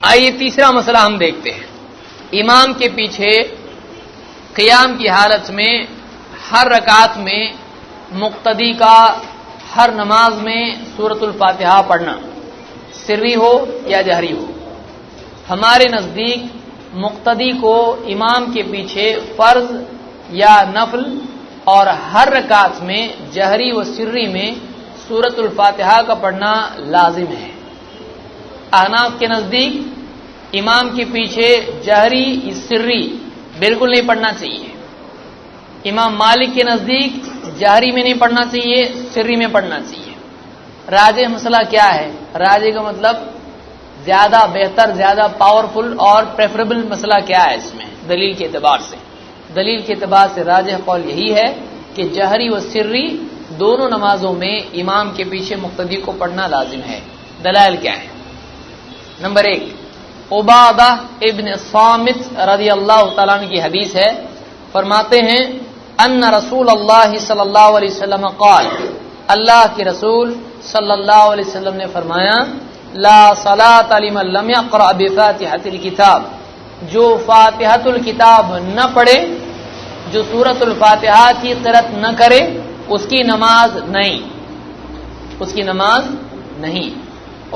آئیے تیسرا مسئلہ ہم دیکھتے ہیں. امام کے پیچھے قیام کی حالت میں ہر رکعت میں مقتدی کا ہر نماز میں سورۃ الفاتحہ پڑھنا سری ہو یا جہری ہو. ہمارے نزدیک مقتدی کو امام کے پیچھے فرض یا نفل اور ہر رکعت میں جہری و سری میں سورۃ الفاتحہ کا پڑھنا لازم ہے. احناف کے نزدیک امام کے پیچھے جہری سری بالکل نہیں پڑھنا چاہیے. امام مالک کے نزدیک جہری میں نہیں پڑھنا چاہیے، سری میں پڑھنا چاہیے. راجح مسئلہ کیا ہے؟ راجح کا مطلب زیادہ بہتر، زیادہ پاورفل اور پریفریبل مسئلہ کیا ہے اس میں دلیل کے اعتبار سے؟ دلیل کے اعتبار سے راجح قول یہی ہے کہ جہری و سری دونوں نمازوں میں امام کے پیچھے مقتدی کو پڑھنا لازم ہے. دلائل کیا ہے؟ نمبر 1، عبادہ ابن صامت رضی اللہ تعالیٰ عنہ کی حدیث ہے، فرماتے ہیں ان رسول اللہ صلی اللہ علیہ وسلم قال، اللہ کے رسول صلی اللہ علیہ وسلم نے فرمایا، لا صلاۃ لمن لم يقرأ بفاتحۃ الکتاب، جو فاتحۃ الکتاب نہ پڑھے، جو سورۃ الفاتحہ کی قرأت نہ کرے، اس کی نماز نہیں، اس کی نماز نہیں.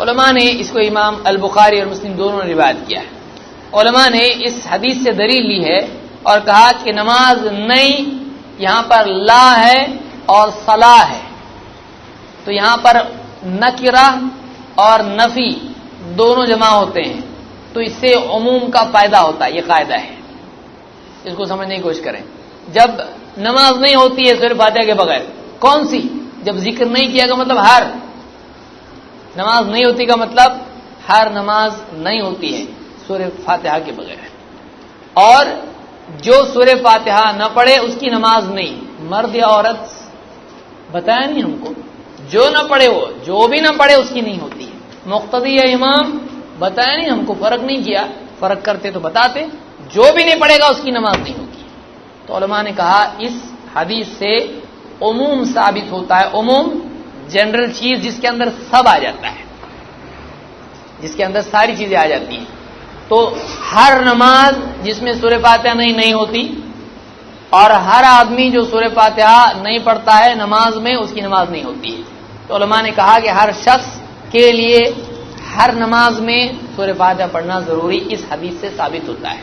علماء نے اس کو امام البخاری اور مسلم دونوں نے روایت کیا ہے. علماء نے اس حدیث سے دلیل لی ہے اور کہا کہ نماز نہیں یہاں پر لا ہے اور صلاح ہے، تو یہاں پر نکرہ اور نفی دونوں جمع ہوتے ہیں، تو اس سے عموم کا فائدہ ہوتا ہے. یہ قاعدہ ہے، اس کو سمجھنے کی کوشش کریں. جب نماز نہیں ہوتی ہے سورۃ فاتحہ کے بغیر، کون سی؟ جب ذکر نہیں کیا گا مطلب ہر نماز نہیں ہوتی کا مطلب ہر نماز نہیں ہوتی ہے سورۃ فاتحہ کے بغیر. اور جو سورۃ فاتحہ نہ پڑھے اس کی نماز نہیں، مرد یا عورت بتایا نہیں ہم کو، جو نہ پڑھے وہ، جو بھی نہ پڑھے اس کی نہیں ہوتی ہے. مقتدی یا امام بتایا نہیں ہم کو، فرق نہیں کیا، فرق کرتے تو بتاتے. جو بھی نہیں پڑھے گا اس کی نماز نہیں ہوگی. تو علماء نے کہا اس حدیث سے عموم ثابت ہوتا ہے. عموم جنرل چیز جس کے اندر سب آ جاتا ہے، جس کے اندر ساری چیزیں آ جاتی ہیں. تو ہر نماز جس میں سورۃ فاتحہ نہیں ہوتی، اور ہر آدمی جو سورۃ فاتحہ نہیں پڑھتا ہے نماز میں، اس کی نماز نہیں ہوتی ہے. تو علماء نے کہا کہ ہر شخص کے لیے ہر نماز میں سورۃ فاتحہ پڑھنا ضروری اس حدیث سے ثابت ہوتا ہے.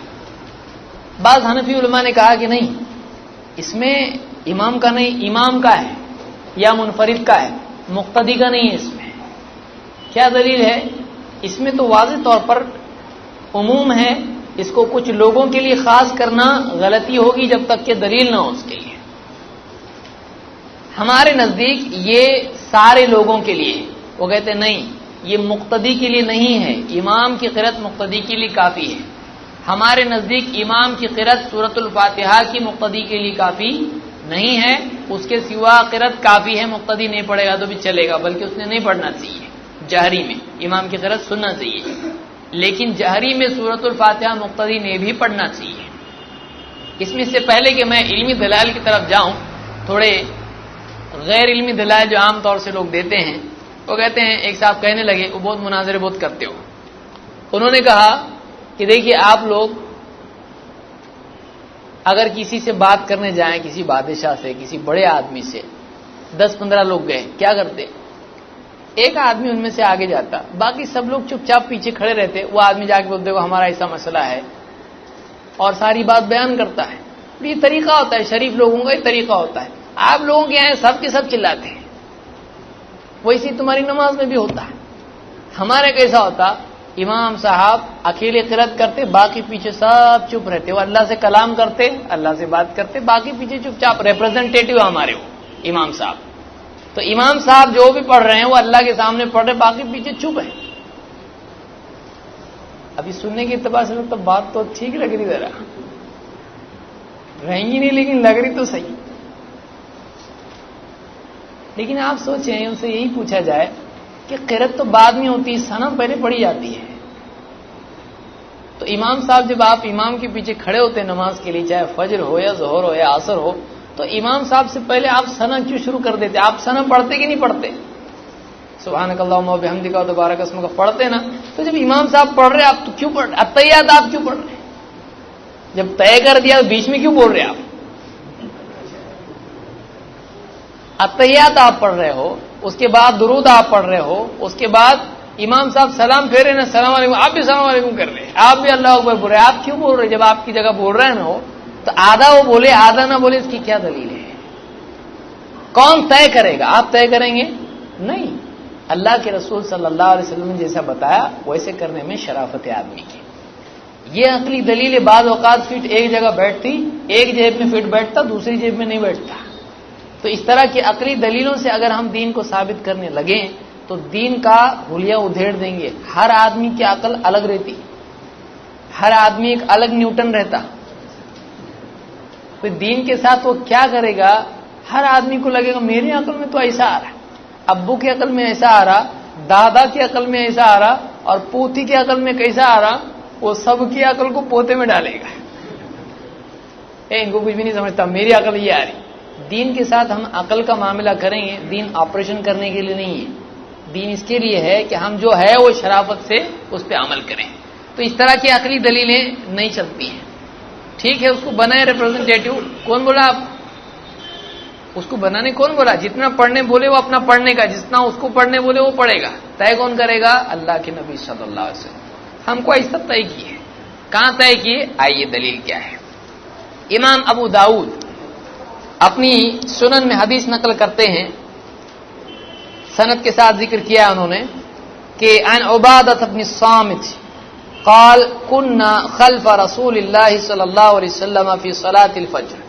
بعض حنفی علماء نے کہا کہ نہیں، اس میں امام کا نہیں، امام کا ہے یا منفرد کا ہے، مقتدی کا نہیں ہے. اس میں کیا دلیل ہے؟ اس میں تو واضح طور پر عموم ہے، اس کو کچھ لوگوں کے لیے خاص کرنا غلطی ہوگی جب تک کہ دلیل نہ ہو اس کے لیے. ہمارے نزدیک یہ سارے لوگوں کے لیے، وہ کہتے نہیں یہ مقتدی کے لیے نہیں ہے، امام کی قرأت مقتدی کے لیے کافی ہے. ہمارے نزدیک امام کی قرأت سورۃ الفاتحہ کی مقتدی کے لیے کافی نہیں ہے، اس کے سوا قرأت کافی ہے. مقتدی نہیں پڑھے گا تو بھی چلے گا، بلکہ اس نے نہیں پڑھنا چاہیے. جہری میں امام کی قرأت سننا چاہیے، لیکن جہری میں سورۃ الفاتحہ مقتدی نے بھی پڑھنا چاہیے. اس میں سے پہلے کہ میں علمی دلائل کی طرف جاؤں، تھوڑے غیر علمی دلائل جو عام طور سے لوگ دیتے ہیں. وہ کہتے ہیں، ایک صاحب کہنے لگے، وہ بہت مناظرے بہت کرتے ہو، انہوں نے کہا کہ دیکھیے آپ لوگ اگر کسی سے بات کرنے جائیں، کسی بادشاہ سے، کسی بڑے آدمی سے، 10-15 لوگ گئے، کیا کرتے؟ ایک آدمی ان میں سے آگے جاتا، باقی سب لوگ چپ چاپ پیچھے کھڑے رہتے. وہ آدمی جا کے بولتے دیکھو ہمارا ایسا مسئلہ ہے، اور ساری بات بیان کرتا ہے. یہ طریقہ ہوتا ہے، شریف لوگوں کا یہ طریقہ ہوتا ہے. آپ لوگوں کے یہاں سب کے سب چلاتے ہیں، ویسے تمہاری نماز میں بھی ہوتا ہے. ہمارے کیسا ہوتا، امام صاحب اکیلے قرأت کرتے، باقی پیچھے سب چپ رہتے. وہ اللہ سے کلام کرتے، اللہ سے بات کرتے، باقی پیچھے چپ چاپ. ریپرزینٹیٹو ہمارے وہ امام صاحب. تو امام صاحب جو بھی پڑھ رہے ہیں وہ اللہ کے سامنے پڑھ رہے، باقی پیچھے چپ ہے. ابھی سننے کے اعتبار سے تو بات تو ٹھیک لگ رہی، ذرا رہیں گی نہیں لیکن لگ رہی تو صحیح. لیکن آپ سوچیں، ان سے یہی پوچھا جائے کہ قرأت تو بعد میں ہوتی ہے، ثنا پہلے پڑھی جاتی ہے. تو امام صاحب جب آپ امام کے پیچھے کھڑے ہوتے ہیں نماز کے لیے، چاہے فجر ہو یا ظہر ہو یا عصر ہو، تو امام صاحب سے پہلے آپ ثنا کیوں شروع کر دیتے؟ آپ ثنا پڑھتے کہ نہیں پڑھتے؟ سبحانک اللہم و بحمدک و تبارک اسمک پڑھتے نا، تو جب امام صاحب پڑھ رہے آپ تو کیوں پڑھ رہے؟ التحیات آپ کیوں پڑھ رہے؟ جب طے کر دیا تو بیچ میں کیوں بول رہے آپ؟ التحیات آپ پڑھ رہے ہو، اس کے بعد درود آپ پڑھ رہے ہو، اس کے بعد امام صاحب سلام پھیرے نا، السلام علیکم، آپ بھی السلام علیکم کر رہے ہیں، آپ بھی اللہ اکبر بول رہے ہیں، آپ کیوں بول رہے؟ جب آپ کی جگہ بول رہے ہیں نا ہو تو آدھا وہ بولے آدھا نہ بولے، اس کی کیا دلیل ہے؟ کون طے کرے گا؟ آپ طے کریں گے؟ نہیں، اللہ کے رسول صلی اللہ علیہ وسلم نے جیسا بتایا ویسے کرنے میں شرافت ہے آدمی کی۔ یہ عقلی دلیل بعض اوقات فٹ ایک جگہ بیٹھتی، ایک جیب میں فٹ بیٹھتا، دوسری جیب میں نہیں بیٹھتا۔ تو اس طرح کی عقلی دلیلوں سے اگر ہم دین کو ثابت کرنے لگیں تو دین کا حلیہ ادھیڑ دیں گے۔ ہر آدمی کی عقل الگ رہتی، ہر آدمی ایک الگ نیوٹن رہتا، تو دین کے ساتھ وہ کیا کرے گا؟ ہر آدمی کو لگے گا میری عقل میں تو ایسا آ رہا ہے، ابو کی عقل میں ایسا آ رہا، دادا کی عقل میں ایسا آ رہا، اور پوتی کی عقل میں کیسا آ رہا، وہ سب کی عقل کو پوتے میں ڈالے گا۔ ان کو کچھ بھی نہیں سمجھتا، میری عقل یہ آ رہی۔ دین کے ساتھ ہم عقل کا معاملہ کریں گے، دین آپریشن کرنے کے لیے نہیں ہے، دین اس کے لیے ہے کہ ہم جو ہے وہ شرافت سے اس پہ عمل کریں۔ تو اس طرح کی عقلی دلیلیں نہیں چلتی ہیں، ٹھیک ہے؟ اس کو بنائے ریپرزنٹیٹو، کون بولا آپ اس کو بنانے؟ کون بولا؟ جتنا پڑھنے بولے وہ اپنا پڑھنے کا، جتنا اس کو پڑھنے بولے وہ پڑھے گا۔ طے کون کرے گا؟ اللہ کے نبی صلی اللہ علیہ وسلم۔ ہم کو ایسا طے کیے، کہاں طے کیے؟ آئیے دلیل کیا ہے۔ امام ابو داؤد اپنی سنن میں حدیث نقل کرتے ہیں، سند کے ساتھ ذکر کیا انہوں نے کہ عن عبادۃ بن الصامت قال كنا خلف رسول اللہ صلی اللہ علیہ وسلم فی صلاۃ الفجر،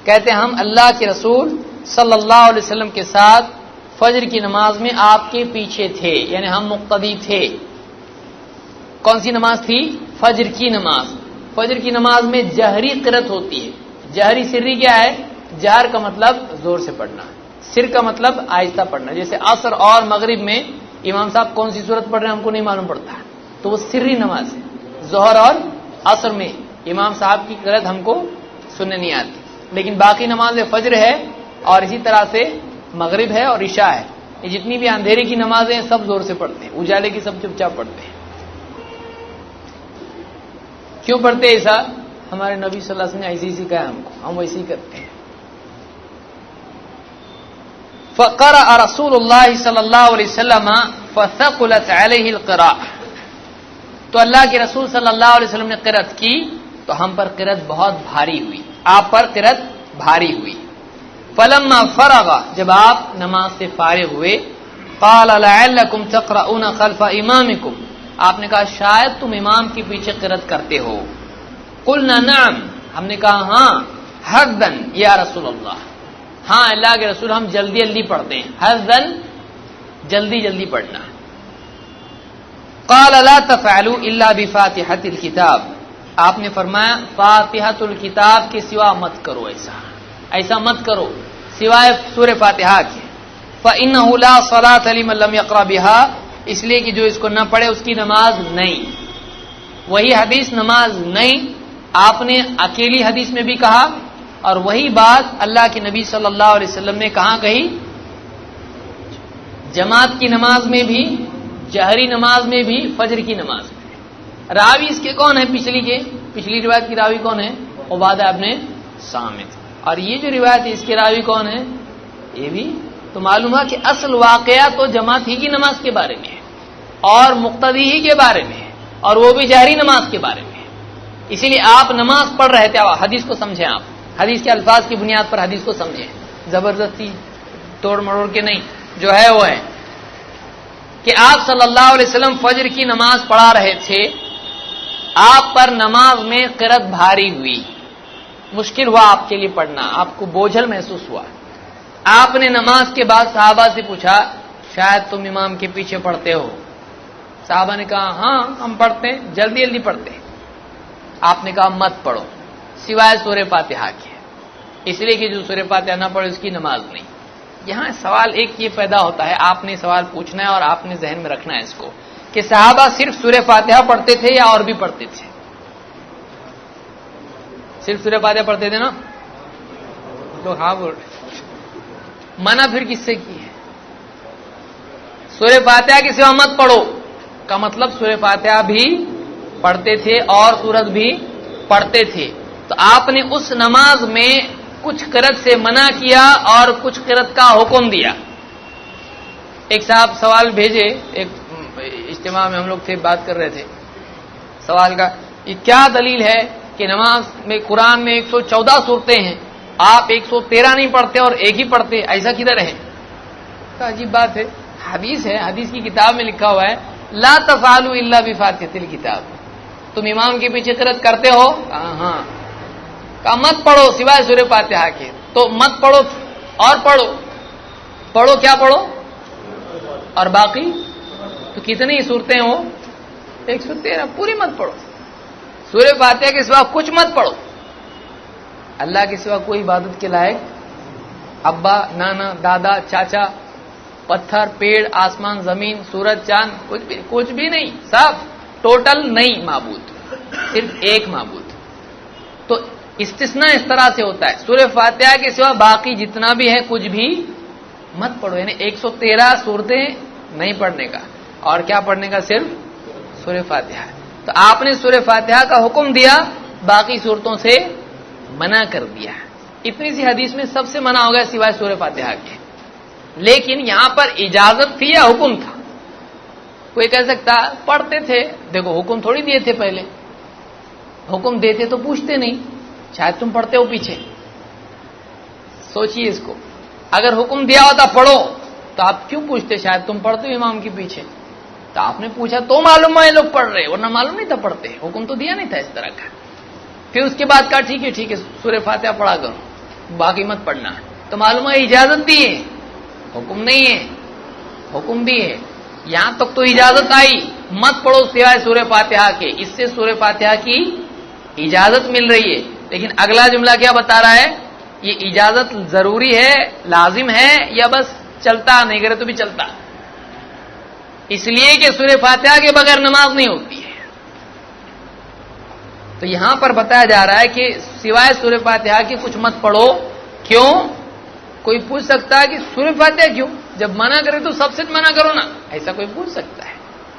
کہتے ہیں ہم اللہ کے رسول صلی اللہ علیہ وسلم کے ساتھ فجر کی نماز میں آپ کے پیچھے تھے، یعنی ہم مقتدی تھے۔ کون سی نماز تھی؟ فجر کی نماز۔ فجر کی نماز میں جہری قرأت ہوتی ہے۔ جہری سری کیا ہے؟ جہر کا مطلب زور سے پڑھنا، سر کا مطلب آہستہ پڑھنا۔ جیسے عصر اور مغرب میں امام صاحب کون سی صورت پڑھ رہے ہیں ہم کو نہیں معلوم پڑتا، تو وہ سری نماز ہے۔ ظہر اور عصر میں امام صاحب کی قرأت ہم کو سننے نہیں آتی، لیکن باقی نماز فجر ہے اور اسی طرح سے مغرب ہے اور عشاء ہے، یہ جتنی بھی اندھیرے کی نمازیں ہیں سب زور سے پڑھتے ہیں، اجالے کی سب چپ چاپ پڑھتے ہیں۔ کیوں پڑھتے ایسا؟ ہمارے نبی صلی اللہ علیہ وسلم نے ایسے ہی سکھایا ہم کو، ہم ویسے ہی کرتے ہیں۔ فقرأ رسول اللہ صلی اللہ علیہ وسلم فثقلت علیہ القراءۃ، تو اللہ کے رسول صلی اللہ علیہ وسلم نے قرأت کی تو ہم پر قرأت بہت بھاری ہوئی، آپ پر قرأت بھاری ہوئی۔ فلما فرغ، جب آپ نماز سے فارغ ہوئے، قال لعلکم تقرؤون خلف امامکم، آپ نے کہا شاید تم امام کے پیچھے قرأت کرتے ہو۔ قلنا نعم، ہم نے کہا ہاں، حردا یا رسول اللہ، ہاں اللہ کے رسول ہم جلدی جلدی پڑھتے ہیں، حردا جلدی جلدی پڑھنا۔ قال لا تفعلوا الا بفاتحة الكتاب، آپ نے فرمایا فاتحۃ الکتاب کے سوا مت کرو، ایسا مت کرو سوائے سورہ فاتحہ کے۔ فإنه لا صلاة لمن لم يقرأ بها، اس لیے کہ جو اس کو نہ پڑھے اس کی نماز نہیں۔ وہی حدیث نماز نہیں آپ نے اکیلی حدیث میں بھی کہا، اور وہی بات اللہ کے نبی صلی اللہ علیہ وسلم نے کہاں کہی؟ جماعت کی نماز میں بھی، جہری نماز میں بھی، فجر کی نماز میں۔ راوی اس کے کون ہے؟ پچھلی روایت کی راوی کون ہے؟ عبادہ ابن صامت۔ اور یہ جو روایت ہے اس کے راوی کون ہے؟ یہ بھی تو معلوم ہے کہ اصل واقعہ تو جماعت ہی کی نماز کے بارے میں ہے اور مقتدی ہی کے بارے میں ہے، اور وہ بھی جہری نماز کے بارے میں ہے۔ اسی لیے آپ نماز پڑھ رہے تھے، حدیث کو سمجھیں، آپ حدیث کے الفاظ کی بنیاد پر حدیث کو سمجھیں، زبردستی توڑ مڑوڑ کے نہیں، جو ہے وہ ہے کہ آپ صلی اللہ علیہ وسلم فجر کی نماز پڑھا رہے تھے، آپ پر نماز میں قرأت بھاری ہوئی، مشکل ہوا آپ کے لیے پڑھنا، آپ کو بوجھل محسوس ہوا۔ آپ نے نماز کے بعد صحابہ سے پوچھا شاید تم امام کے پیچھے پڑھتے ہو؟ صحابہ نے کہا ہاں ہم پڑھتے ہیں، جلدی جلدی پڑھتے ہیں۔ آپ نے کہا مت پڑھو سوائے سورہ فاتحہ کے، اس لیے کہ جو سورہ فاتحہ نہ پڑھے اس کی نماز نہیں۔ یہاں سوال ایک یہ پیدا ہوتا ہے، آپ نے سوال پوچھنا ہے اور آپ نے ذہن میں رکھنا ہے اس کو، کہ صحابہ صرف سورہ فاتحہ پڑھتے تھے یا اور بھی پڑھتے تھے؟ صرف سورہ فاتحہ پڑھتے تھے نا؟ تو ہاں بول رہے، منع پھر کس سے کی ہے؟ سورہ فاتحہ کے سوا مت پڑھو کا مطلب سورہ فاتحہ بھی پڑھتے تھے اور سورت بھی پڑھتے تھے. تو آپ نے اس نماز میں کچھ قرأت سے منع کیا اور کچھ قرأت کا حکم دیا. ایک صاحب سوال بھیجے، ایک اجتماع میں ہم لوگ تھے، بات کر رہے تھے سوال کا، یہ کیا دلیل ہے کہ نماز میں قرآن میں 114 صورتیں ہیں، آپ 113 نہیں پڑھتے اور ایک ہی پڑھتے، ایسا کدھر ہے؟ تو عجیب بات ہے، حدیث ہے، حدیث کی کتاب میں لکھا ہوا ہے لا تفعلوا الا بفاتحۃ الکتاب. تم امام کے پیچھے قرأت کرتے ہو؟ ہاں. کہا مت پڑھو سوائے سورہ فاتحہ کے. تو مت پڑھو اور پڑھو کیا پڑھو؟ اور باقی تو کتنی صورتیں ہو؟ 113. پوری مت پڑھو. سورہ فاتحہ کے سوا کچھ مت پڑھو. اللہ کے سوا کوئی عبادت کے لائق ابا، نانا، دادا، چاچا، پتھر، پیڑ، آسمان، زمین، سورج، چاند، کچھ بھی نہیں. سب ٹوٹل نہیں معبود، صرف ایک معبود. تو استثناء اس طرح سے ہوتا ہے، سورہ فاتحہ کے سوا باقی جتنا بھی ہے کچھ بھی مت پڑھو. یعنی 113 صورتیں نہیں پڑھنے کا، اور کیا پڑھنے کا؟ صرف سورہ فاتحہ. تو آپ نے سورہ فاتحہ کا حکم دیا، باقی صورتوں سے منع کر دیا. اتنی سی حدیث میں سب سے منع ہو گیا سوائے سورہ فاتحہ کے. لیکن یہاں پر اجازت تھی یا حکم تھا؟ کوئی کہہ سکتا پڑھتے تھے، دیکھو حکم تھوڑی دیے تھے. پہلے حکم دیتے تو پوچھتے نہیں، شاید تم پڑھتے ہو پیچھے. سوچئے اس کو، اگر حکم دیا ہوتا پڑھو تو آپ کیوں پوچھتے شاید تم پڑھتے ہو امام کے پیچھے؟ تو آپ نے پوچھا تو معلوم ہے لوگ پڑھ رہے، ورنہ معلوم نہیں تھا پڑھتے، حکم تو دیا نہیں تھا اس طرح کا. پھر اس کے بعد کہا ٹھیک ہے سورہ فاتحہ پڑھا کرو، باقی مت پڑھنا. تو معلوم ہے اجازت دی ہے، حکم نہیں ہے. حکم بھی ہے، یہاں تک تو اجازت آئی مت پڑھو سوائے سورہ فاتحہ کے، اس سے سورہ فاتحہ کی اجازت مل رہی ہے. لیکن اگلا جملہ کیا بتا رہا ہے؟ یہ اجازت ضروری ہے، لازم ہے، یا بس چلتا نہیں کرے تو بھی چلتا؟ اس لیے کہ سورہ فاتحہ کے بغیر نماز نہیں ہوتی ہے. تو یہاں پر بتایا جا رہا ہے کہ سوائے سورہ فاتحہ کے کچھ مت پڑھو. کیوں؟ کوئی پوچھ سکتا ہے کہ سورہ فاتحہ کیوں؟ جب منع کرے تو سب سے منع کرو نا، ایسا کوئی پوچھ سکتا ہے.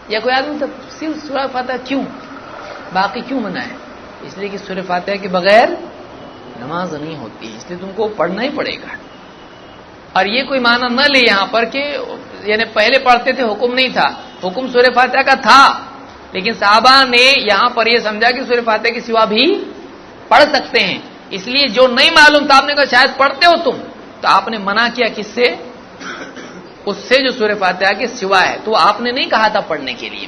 یا کوئی آدمی صرف سورہ فاتحہ کیوں، باقی کیوں منع ہے؟ اس لیے کہ سورہ فاتحہ کے بغیر نماز نہیں ہوتی، اس لیے تم کو پڑھنا ہی پڑے گا. اور یہ کوئی معنی نہ لے یہاں پر کہ یعنی پہلے پڑھتے تھے حکم نہیں تھا. حکم سورہ فاتحہ کا تھا، لیکن صحابہ نے یہاں پر یہ سمجھا کہ سورہ فاتحہ کے سوا بھی پڑھ سکتے ہیں. اس لیے جو نہیں معلوم تھا آپ نے کہا شاید پڑھتے ہو تم، تو آپ نے منع کیا کس سے؟ اس سے جو سورہ فاتحہ کے سوا ہے. تو آپ نے نہیں کہا تھا پڑھنے کے لیے،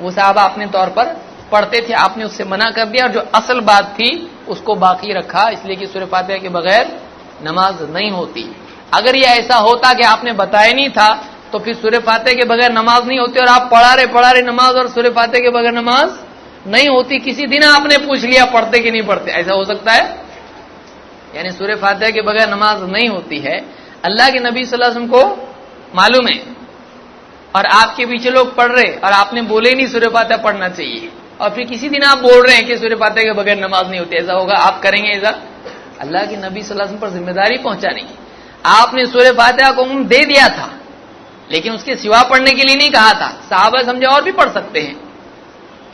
وہ صحابہ اپنے طور پر پڑھتے تھے، آپ نے اس سے منع کر دیا، اور جو اصل بات تھی اس کو باقی رکھا، اس لیے کہ سورہ فاتحہ کے بغیر نماز نہیں ہوتی. اگر یہ ایسا ہوتا کہ آپ نے بتایا نہیں تھا تو پھر سورہ فاتحہ کے بغیر نماز نہیں ہوتی، اور آپ پڑھا رہے نماز اور سورہ فاتحہ کے بغیر نماز نہیں ہوتی. کسی دن آپ نے پوچھ لیا پڑھتے کہ نہیں پڑھتے، ایسا ہو سکتا ہے؟ یعنی سورہ فاتحہ کے بغیر نماز نہیں ہوتی ہے. اللہ کے نبی صلی اللہ علیہ وسلم کو معلوم ہے، اور آپ کے پیچھے لوگ پڑھ رہے اور آپ نے بولے نہیں سورہ فاتحہ پڑھنا چاہیے، اور پھر کسی دن آپ بول رہے ہیں کہ سورہ فاتحہ کے بغیر نماز نہیں ہوتی. ایسا ہوگا؟ آپ کریں گے ایسا؟ اللہ کے نبی صلی اللہ علیہ وسلم پر ذمہ داری پہنچانے کی. آپ نے سورہ فاتحہ کو دے دیا تھا، لیکن اس کے سوا پڑھنے کے لیے نہیں کہا تھا. صحابہ سمجھے اور بھی پڑھ سکتے ہیں،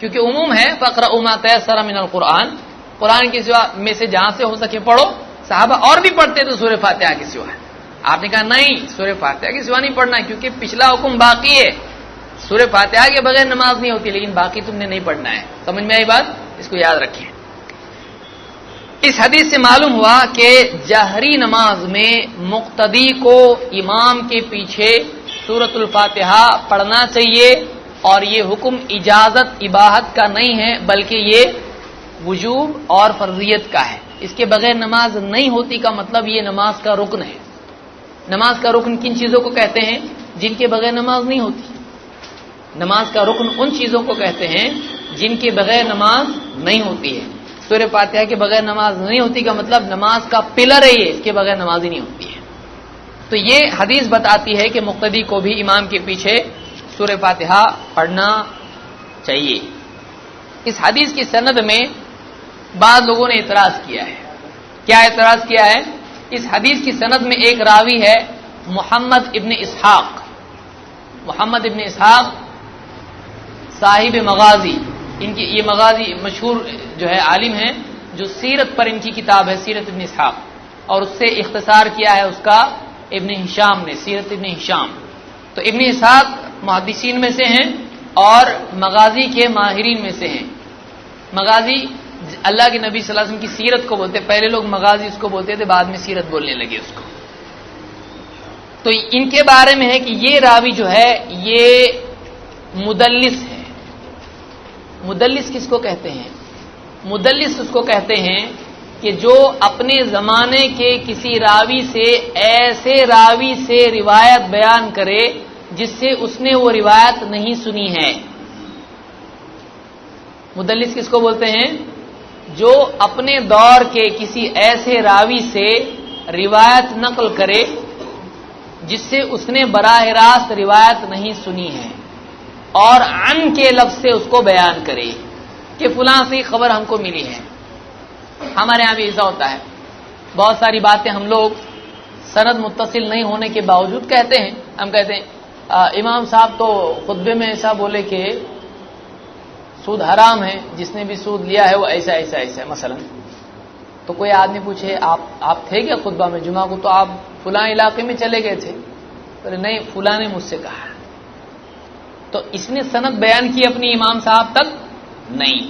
کیونکہ عموم ہے فَاقْرَؤْا مَا تَيَسَّرَ مِنَ الْقُرْآنِ، قرآن کے سوا میں سے جہاں سے ہو سکے پڑھو. صحابہ اور بھی پڑھتے تھے سورہ فاتحہ کے سوا. آپ نے کہا نہیں، سورہ فاتحہ کے سوا نہیں پڑھنا، کیونکہ پچھلا حکم باقی ہے، سورہ فاتحہ کے بغیر نماز نہیں ہوتی، لیکن باقی تم نے نہیں پڑھنا ہے. سمجھ میں آئی بات؟ اس کو یاد رکھیں. اس حدیث سے معلوم ہوا کہ جہری نماز میں مقتدی کو امام کے پیچھے سورۃ الفاتحہ پڑھنا چاہیے، اور یہ حکم اجازت اباحت کا نہیں ہے، بلکہ یہ وجوب اور فرضیت کا ہے. اس کے بغیر نماز نہیں ہوتی کا مطلب یہ نماز کا رکن ہے. نماز کا رکن کن چیزوں کو کہتے ہیں؟ جن کے بغیر نماز نہیں ہوتی. نماز کا رکن ان چیزوں کو کہتے ہیں جن کے بغیر نماز نہیں ہوتی ہے. سورہ فاتحہ کے بغیر نماز نہیں ہوتی کا مطلب نماز کا پلر ہے یہ، اس کے بغیر نماز ہی نہیں ہوتی ہے. تو یہ حدیث بتاتی ہے کہ مقتدی کو بھی امام کے پیچھے سورہ فاتحہ پڑھنا چاہیے. اس حدیث کی سند میں بعض لوگوں نے اعتراض کیا ہے. کیا اعتراض کیا ہے؟ اس حدیث کی سند میں ایک راوی ہے محمد ابن اسحاق. محمد ابن اسحاق صاحب مغازی، ان کی یہ مغازی مشہور جو ہے عالم ہیں، جو سیرت پر ان کی کتاب ہے سیرت ابن اسحاق، اور اس سے اختصار کیا ہے اس کا ابن ہشام نے، سیرت ابن ہشام۔ تو ابن اسحاق محدثین میں سے ہیں اور مغازی کے ماہرین میں سے ہیں۔ مغازی اللہ کے نبی صلی اللہ علیہ وسلم کی سیرت کو بولتے، پہلے لوگ مغازی اس کو بولتے تھے، بعد میں سیرت بولنے لگے اس کو۔ تو ان کے بارے میں ہے کہ یہ راوی جو ہے یہ مدلس ہے۔ مدلس کس کو کہتے ہیں؟ مدلس اس کو کہتے ہیں کہ جو اپنے زمانے کے کسی راوی سے ایسے راوی سے روایت بیان کرے جس سے اس نے وہ روایت نہیں سنی ہے۔ مدلس کس کو بولتے ہیں؟ جو اپنے دور کے کسی ایسے راوی سے روایت نقل کرے جس سے اس نے براہ راست روایت نہیں سنی ہے، اور عن کے لفظ سے اس کو بیان کرے کہ فلاں سے خبر ہم کو ملی ہے۔ ہمارے یہاں بھی ایسا ہوتا ہے، بہت ساری باتیں ہم لوگ سند متصل نہیں ہونے کے باوجود کہتے ہیں۔ ہم کہتے ہیں امام صاحب تو خطبے میں ایسا بولے کہ سود حرام ہے، جس نے بھی سود لیا ہے وہ ایسا ایسا ایسا ہے مثلا۔ تو کوئی آدمی پوچھے آپ تھے کیا خطبہ میں جمعہ کو؟ تو آپ فلاں علاقے میں چلے گئے تھے؟ بولے نہیں، فلاں نے مجھ سے کہا۔ تو اس نے سند بیان کی اپنی امام صاحب تک نہیں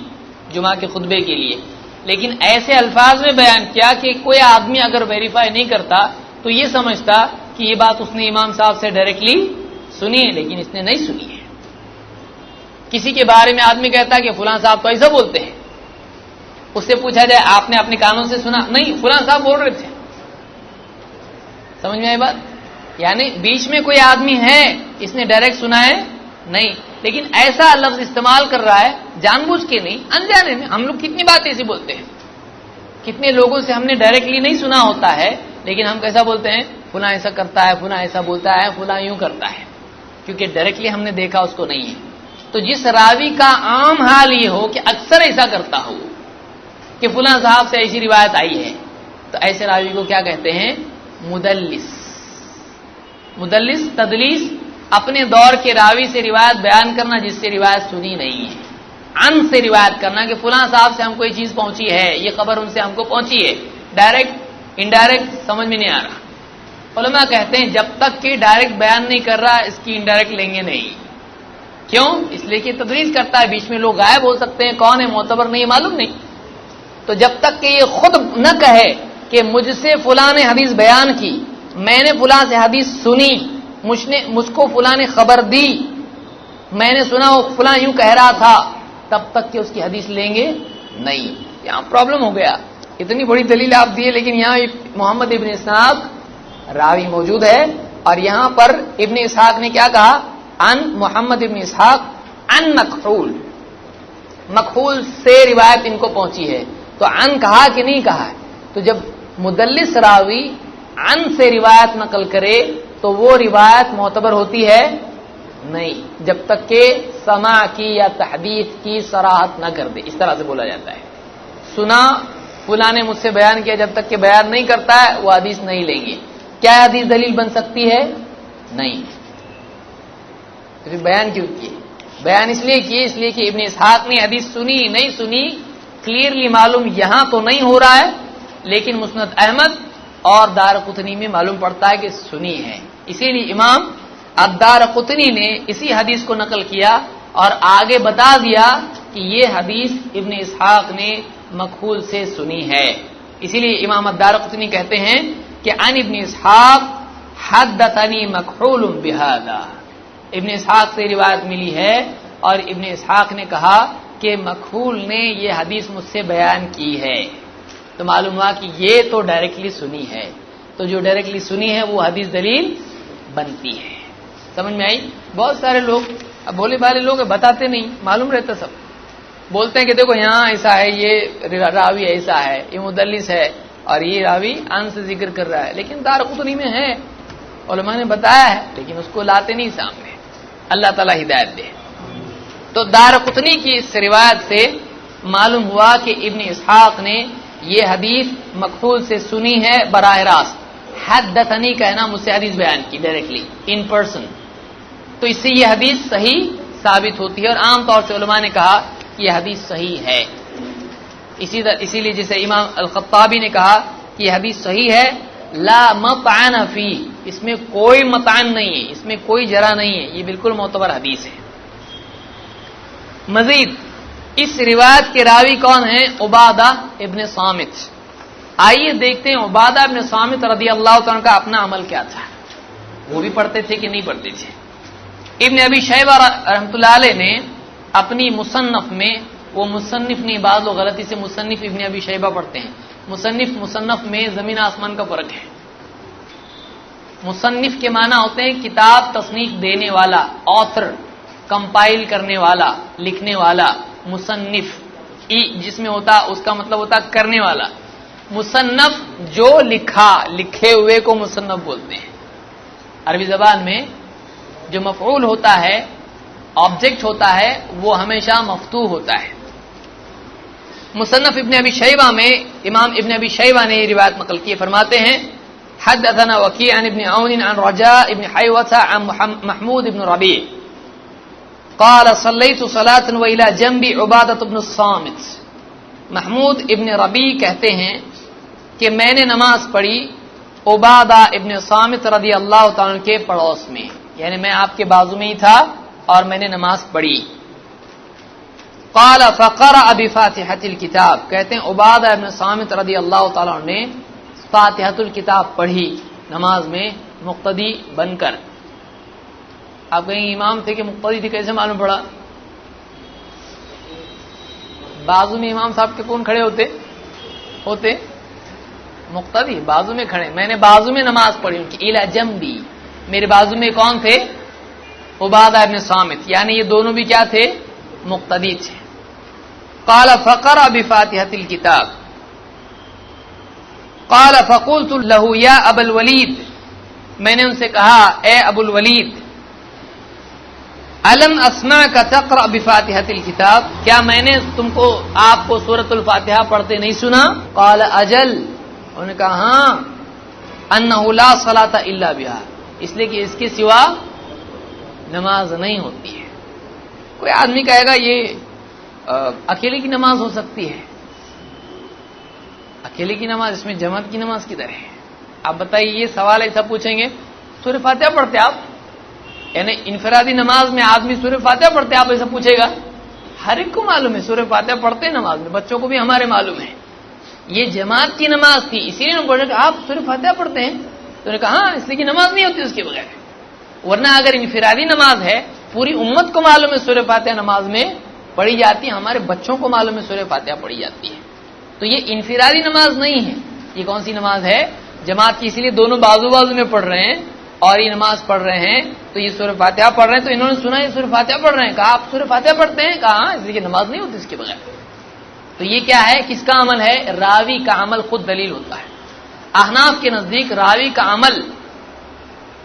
جمعہ کے خطبے کے لیے، لیکن ایسے الفاظ میں بیان کیا کہ کوئی آدمی اگر ویریفائی نہیں کرتا تو یہ سمجھتا کہ یہ بات اس نے امام صاحب سے ڈائریکٹلی سنی ہے، لیکن اس نے نہیں سنی ہے۔ کسی کے بارے میں آدمی کہتا ہے کہ فلاں صاحب تو ایسا بولتے ہیں، اس سے پوچھا جائے آپ نے اپنے کانوں سے سنا؟ نہیں، فلاں صاحب بول رہے تھے۔ سمجھ میں آئی بات؟ یعنی بیچ میں کوئی آدمی ہے، اس نے ڈائریکٹ سنا ہے نہیں، لیکن ایسا لفظ استعمال کر رہا ہے جان بوجھ کے نہیں، انجانے میں۔ ہم لوگ کتنی باتیں ایسی بولتے ہیں، کتنے لوگوں سے ہم نے ڈائریکٹلی نہیں سنا ہوتا ہے، لیکن ہم کیسا بولتے ہیں؟ فلاں ایسا کرتا ہے، فلاں ایسا بولتا ہے، فلاں یوں کرتا ہے، کیونکہ ڈائریکٹلی ہم نے دیکھا اس کو نہیں ہے۔ تو جس راوی کا عام حال یہ ہو کہ اکثر ایسا کرتا ہو کہ فلاں صاحب سے ایسی روایت آئی ہے، تو ایسے راوی کو کیا کہتے ہیں؟ مدلس۔ مدلس تدلیس اپنے دور کے راوی سے روایت بیان کرنا جس سے روایت سنی نہیں ہے، عن سے روایت کرنا کہ فلاں صاحب سے ہم کو یہ چیز پہنچی ہے، یہ خبر ان سے ہم کو پہنچی ہے، ڈائریکٹ انڈائریکٹ سمجھ میں نہیں آ رہا۔ علماء کہتے ہیں جب تک کہ ڈائریکٹ بیان نہیں کر رہا اس کی انڈائریکٹ لیں گے نہیں۔ کیوں؟ اس لیے کہ تدریس کرتا ہے، بیچ میں لوگ غائب ہو سکتے ہیں، کون ہے معتبر نہیں معلوم نہیں۔ تو جب تک کہ یہ خود نہ کہے کہ مجھ سے فلاں نے حدیث بیان کی، میں نے فلاں سے حدیث سنی، مجھ کو فلاں نے خبر دی، میں نے سنا وہ فلاں یوں کہہ رہا تھا، تب تک کہ اس کی حدیث لیں گے نہیں۔ یہاں پرابلم ہو گیا، اتنی بڑی دلیل آپ دیے لیکن یہاں محمد ابن اسحاق راوی موجود ہے، اور یہاں پر ابن اسحاق نے کیا کہا؟ ان محمد ابن اسحاق ان مکحول، مکحول سے روایت ان کو پہنچی ہے، تو ان کہا کہ نہیں کہا؟ تو جب مدلس راوی ان سے روایت نقل کرے تو وہ روایت معتبر ہوتی ہے نہیں، جب تک کہ سماع کی یا تحدیث کی صراحت نہ کر دے۔ اس طرح سے بولا جاتا ہے، سنا فلاں نے مجھ سے بیان کیا، جب تک کہ بیان نہیں کرتا ہے وہ حدیث نہیں لیں گے۔ کیا حدیث دلیل بن سکتی ہے؟ نہیں۔ تو پھر بیان کیوں کیے؟ بیان اس لیے کیے اس لیے کہ ابن اسحاق نے حدیث سنی نہیں سنی کلیئرلی معلوم یہاں تو نہیں ہو رہا ہے، لیکن مسند احمد اور دارقطنی میں معلوم پڑتا ہے کہ سنی ہے۔ اسی لیے امام الدارقطنی نے اسی حدیث کو نقل کیا اور آگے بتا دیا کہ یہ حدیث ابن اسحاق نے مکحول سے سنی ہے۔ اسی لیے امام الدارقطنی کہتے ہیں کہ عن ابن اسحاق حدثنی مکحول بہذا، ابن اسحاق سے روایت ملی ہے اور ابن اسحاق نے کہا کہ مکحول نے یہ حدیث مجھ سے بیان کی ہے۔ تو معلوم ہوا کہ یہ تو ڈائریکٹلی سنی ہے، تو جو ڈائریکٹلی سنی ہے وہ حدیث دلیل بنتی ہے۔ سمجھ میں آئی؟ بہت سارے لوگ اب بولے والے لوگ بتاتے نہیں، معلوم رہتا سب، بولتے ہیں کہ دیکھو یہاں ایسا ہے، یہ راوی ایسا ہے، یہ مدلس ہے، اور یہ راوی ان سے ذکر کر رہا ہے، لیکن دارقطنی میں ہے، علماء نے بتایا ہے، لیکن اس کو لاتے نہیں سامنے۔ اللہ تعالیٰ ہدایت دے۔ تو دارقطنی کی اس روایت سے معلوم ہوا کہ ابن اسحاق نے یہ حدیث مکحول سے سنی ہے براہ راست۔ حدثنی کہنا مجھ سے حدیث بیان کی ڈائریکٹلی ان پرسن، تو اس سے یہ حدیث صحیح ثابت ہوتی ہے، اور عام طور سے علماء نے کہا کہ یہ حدیث صحیح ہے۔ اسی لیے جسے امام الخطابی نے کہا کہ یہ حدیث صحیح ہے، لا مطعن فی، اس میں کوئی مطعن نہیں ہے، اس میں کوئی جرح نہیں ہے، یہ بالکل معتبر حدیث ہے۔ مزید اس روایت کے راوی کون ہیں؟ عبادہ ابن صامت۔ آئیے دیکھتے ہیں عبادہ ابن صامت رضی اللہ تعالیٰ کا اپنا عمل کیا تھا، وہ بھی پڑھتے تھے کہ نہیں پڑھتے تھے۔ ابن ابی شیبہ رحمۃ اللہ علیہ نے اپنی مصنف میں، وہ مصنف نہیں، بعض لوگ غلطی سے مصنف ابن ابی شیبہ پڑھتے ہیں، مصنف میں زمین آسمان کا فرق ہے۔ مصنف کے معنی ہوتے ہیں کتاب تصنیف دینے والا، آتھر، کمپائل کرنے والا، لکھنے والا۔ مصنف جس میں ہوتا اس کا مطلب ہوتا کرنے والا۔ مصنف جو لکھے ہوئے کو مصنف بولتے ہیں۔ عربی زبان میں جو مفعول ہوتا ہے، آبجیکٹ ہوتا ہے، وہ ہمیشہ مفتوح ہوتا ہے۔ مصنف ابن ابی شیبہ میں امام ابن ابی شیبہ نے یہ روایت نقل کی، فرماتے ہیں حدثنا وکیع عن ابن عون عن رجاء ابن حیوة عن محمود ابن ربیع قال صلیت صلاة وإلى جنبی عبادة بن الصامت۔ محمود ابن ربیع کہتے ہیں کہ میں نے نماز پڑھی عبادہ ابن صامت رضی اللہ تعالیٰ کے پڑوس میں، یعنی میں آپ کے بازو میں ہی تھا اور میں نے نماز پڑھی۔ قال فقرأ بفاتحة الكتاب، کہتے ہیں عبادہ ابن صامت رضی اللہ تعالیٰ نے فاتحۃ الکتاب پڑھی نماز میں مقتدی بن کر۔ آپ کہیں امام تھے کہ مقتدی تھے، کیسے معلوم پڑا؟ بازو میں امام صاحب کے کون کھڑے ہوتے مقتدی بازو میں کھڑے، میں نے بازو میں نماز پڑھی ان کی، الی جنبی، میرے بازو میں کون تھے؟ عبادہ ابن صامت، یعنی یہ دونوں بھی کیا تھے؟ مقتدی تھے۔ قال فقرأ بفاتحة الكتاب قال فقلت له یا ابا الولید، میں نے ان سے کہا اے ابو الولید، الم اسمعک تقرأ بفاتحة الكتاب، کیا میں نے آپ کو سورۃ الفاتحہ پڑھتے نہیں سنا؟ قال اجل، انہوں نے کہا ہاں، انہ لا صلاۃ الا بها، اس لیے کہ اس کے سوا نماز نہیں ہوتی ہے۔ کوئی آدمی کہے گا یہ اکیلے کی نماز ہو سکتی ہے، اکیلے کی نماز، اس میں جماعت کی نماز کدھر ہے؟ آپ بتائیے، یہ سوال ایسا پوچھیں گے، سورہ فاتحہ پڑھتے آپ؟ یعنی انفرادی نماز میں آدمی سورہ فاتحہ پڑھتے، آپ ایسا پوچھے گا؟ ہر ایک کو معلوم ہے سورہ فاتحہ پڑھتے ہیں نماز میں، بچوں کو بھی ہمارے معلوم ہے۔ یہ جماعت کی نماز تھی، اسی لیے ہم بول رہے کہ آپ سورہ فاتحہ پڑھتے ہیں، تو نے کہا ہاں، اس لیے کہ نماز نہیں ہوتی اس کے بغیر، ورنہ اگر انفرادی نماز ہے، پوری امت کو معلوم ہے سورہ فاتحہ نماز میں پڑھی جاتی ہے، ہمارے بچوں کو معلوم ہے سورہ فاتحہ پڑھی جاتی ہے، تو یہ انفرادی نماز نہیں ہے۔ یہ کون سی نماز ہے؟ جماعت کی، اسی لیے دونوں بازو میں پڑھ رہے ہیں اور یہ نماز پڑھ رہے ہیں، تو یہ سورہ فاتحہ پڑھ رہے ہیں، تو انہوں نے سنا یہ سورہ فاتحہ پڑھ رہے ہیں، کہا آپ سورہ فاتحہ پڑھتے ہیں؟ کہا ہاں، اس لیے کہ نماز نہیں ہوتی اس کے بغیر۔ تو یہ کیا ہے؟ کس کا عمل ہے؟ راوی کا عمل خود دلیل ہوتا ہے۔ احناف کے نزدیک راوی کا عمل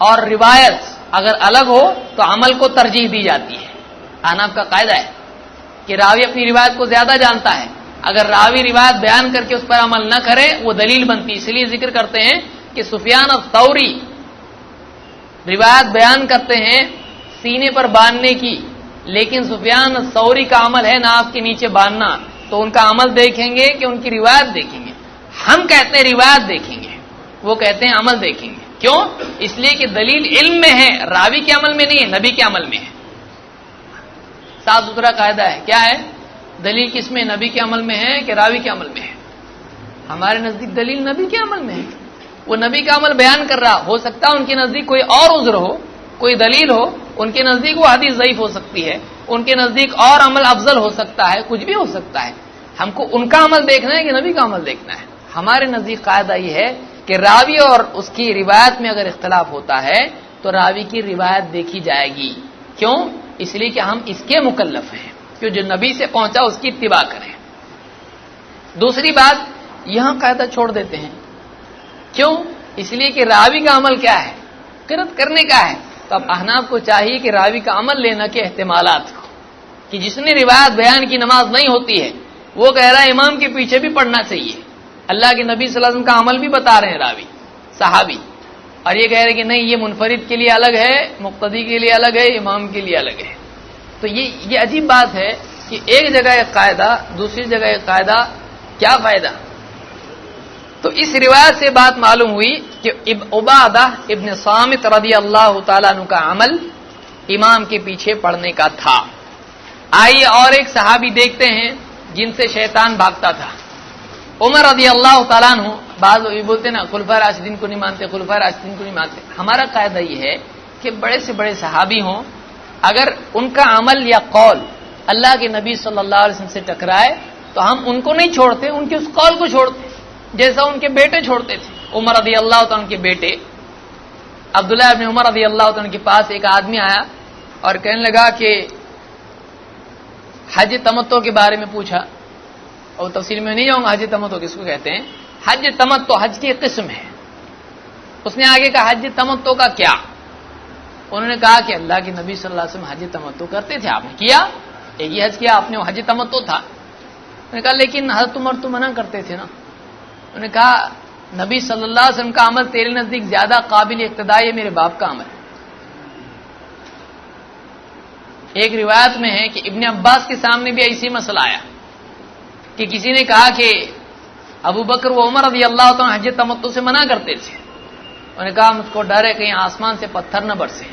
اور روایت اگر الگ ہو تو عمل کو ترجیح دی جاتی ہے۔ احناف کا قاعدہ ہے کہ راوی اپنی روایت کو زیادہ جانتا ہے، اگر راوی روایت بیان کر کے اس پر عمل نہ کرے وہ دلیل بنتی، اس لیے ذکر کرتے ہیں کہ سفیان الثوری روایت بیان کرتے ہیں سینے پر باندھنے کی، لیکن سفیان الثوری کا عمل ہے ناف کے نیچے باندھنا، تو ان کا عمل دیکھیں گے کہ ان کی روایت دیکھیں گے؟ ہم کہتے ہیں روایت دیکھیں گے، وہ کہتے ہیں عمل دیکھیں گے۔ کیوں؟ اس لیے کہ دلیل علم میں ہے، راوی کے عمل میں نہیں ہے، نبی کے عمل میں ہے۔ صاف ستھرا قاعدہ ہے، کیا ہے؟ دلیل کس میں؟ نبی کے عمل میں ہے کہ راوی کے عمل میں ہے؟ ہمارے نزدیک دلیل نبی کے عمل میں ہے، وہ نبی کا عمل بیان کر رہا، ہو سکتا ہے ان کے نزدیک کوئی اور عذر ہو، کوئی دلیل ہو، ان کے نزدیک وہ حدیث ضعیف ہو سکتی ہے، ان کے نزدیک اور عمل افضل ہو سکتا ہے، کچھ بھی ہو سکتا ہے۔ ہم کو ان کا عمل دیکھنا ہے کہ نبی کا عمل دیکھنا ہے؟ ہمارے نزدیک قاعدہ یہ ہے کہ راوی اور اس کی روایت میں اگر اختلاف ہوتا ہے تو راوی کی روایت دیکھی جائے گی۔ کیوں؟ اس لیے کہ ہم اس کے مکلف ہیں کہ جو نبی سے پہنچا اس کی اتباع کریں۔ دوسری بات، یہاں قاعدہ چھوڑ دیتے ہیں، کیوں؟ اس لیے کہ راوی کا عمل کیا ہے؟ قرأت کرنے کا ہے، تو اب احناف کو چاہیے کہ راوی کا عمل لینا کے احتمالات کو، کہ جس نے روایت بیان کی نماز نہیں ہوتی ہے وہ کہہ رہا ہے امام کے پیچھے بھی پڑھنا چاہیے، اللہ کے نبی صلی اللہ علیہ وسلم کا عمل بھی بتا رہے ہیں راوی صحابی، اور یہ کہہ رہے کہ نہیں یہ منفرد کے لیے الگ ہے، مقتدی کے لیے الگ ہے، امام کے لیے الگ ہے. تو یہ عجیب بات ہے کہ ایک جگہ ایک قاعدہ، دوسری جگہ ایک قاعدہ، کیا فائدہ؟ تو اس روایت سے بات معلوم ہوئی کہ عبادہ ابن صامت رضی اللہ تعالیٰ عنہ کا عمل امام کے پیچھے پڑنے کا تھا. آئیے اور ایک صحابی دیکھتے ہیں جن سے شیطان بھاگتا تھا. عمر رضی اللہ تعالیٰ عنہ، بعض یہ بولتے نا خلفائے راشدین کو نہیں مانتے، خلفائے راشدین کو نہیں مانتے. ہمارا قاعدہ یہ ہے کہ بڑے سے بڑے صحابی ہوں، اگر ان کا عمل یا قول اللہ کے نبی صلی اللہ علیہ وسلم سے ٹکرائے تو ہم ان کو نہیں چھوڑتے، ان کے اس قول کو چھوڑتے، جیسا ان کے بیٹے چھوڑتے تھے. عمر رضی اللہ تعالیٰ کے بیٹے عبداللہ ابن عمر رضی اللہ تعالیٰ کے پاس ایک آدمی آیا اور کہنے لگا کہ حج تمتع کے بارے میں پوچھا، اور تفصیل میں نہیں جاؤں گا. حج تمتع کس کو کہتے ہیں؟ حج تمتع حج کی ایک قسم ہے. اس نے آگے کہا حج تمتع کا کیا؟ انہوں نے کہا کہ اللہ کے نبی صلی اللہ علیہ وسلم حج تمتع کرتے تھے، آپ نے کیا؟ ایک ہی حج کیا آپ نے، حج تمتع تھا. انہوں نے کہا لیکن حضرت عمر تو منع کرتے تھے نا. انہوں نے کہا نبی صلی اللہ علیہ وسلم کا عمل تیرے نزدیک زیادہ قابل اقتداء ہے میرے باپ کا عمل. ایک روایت میں ہے کہ ابن عباس کے سامنے بھی ایسی مسئلہ آیا کہ کسی نے کہا کہ ابو بکر و عمر رضی اللہ تعالیٰ حج تمتع سے منع کرتے تھے. انہوں نے کہا مجھ کو ڈر ہے کہیں آسمان سے پتھر نہ برسے.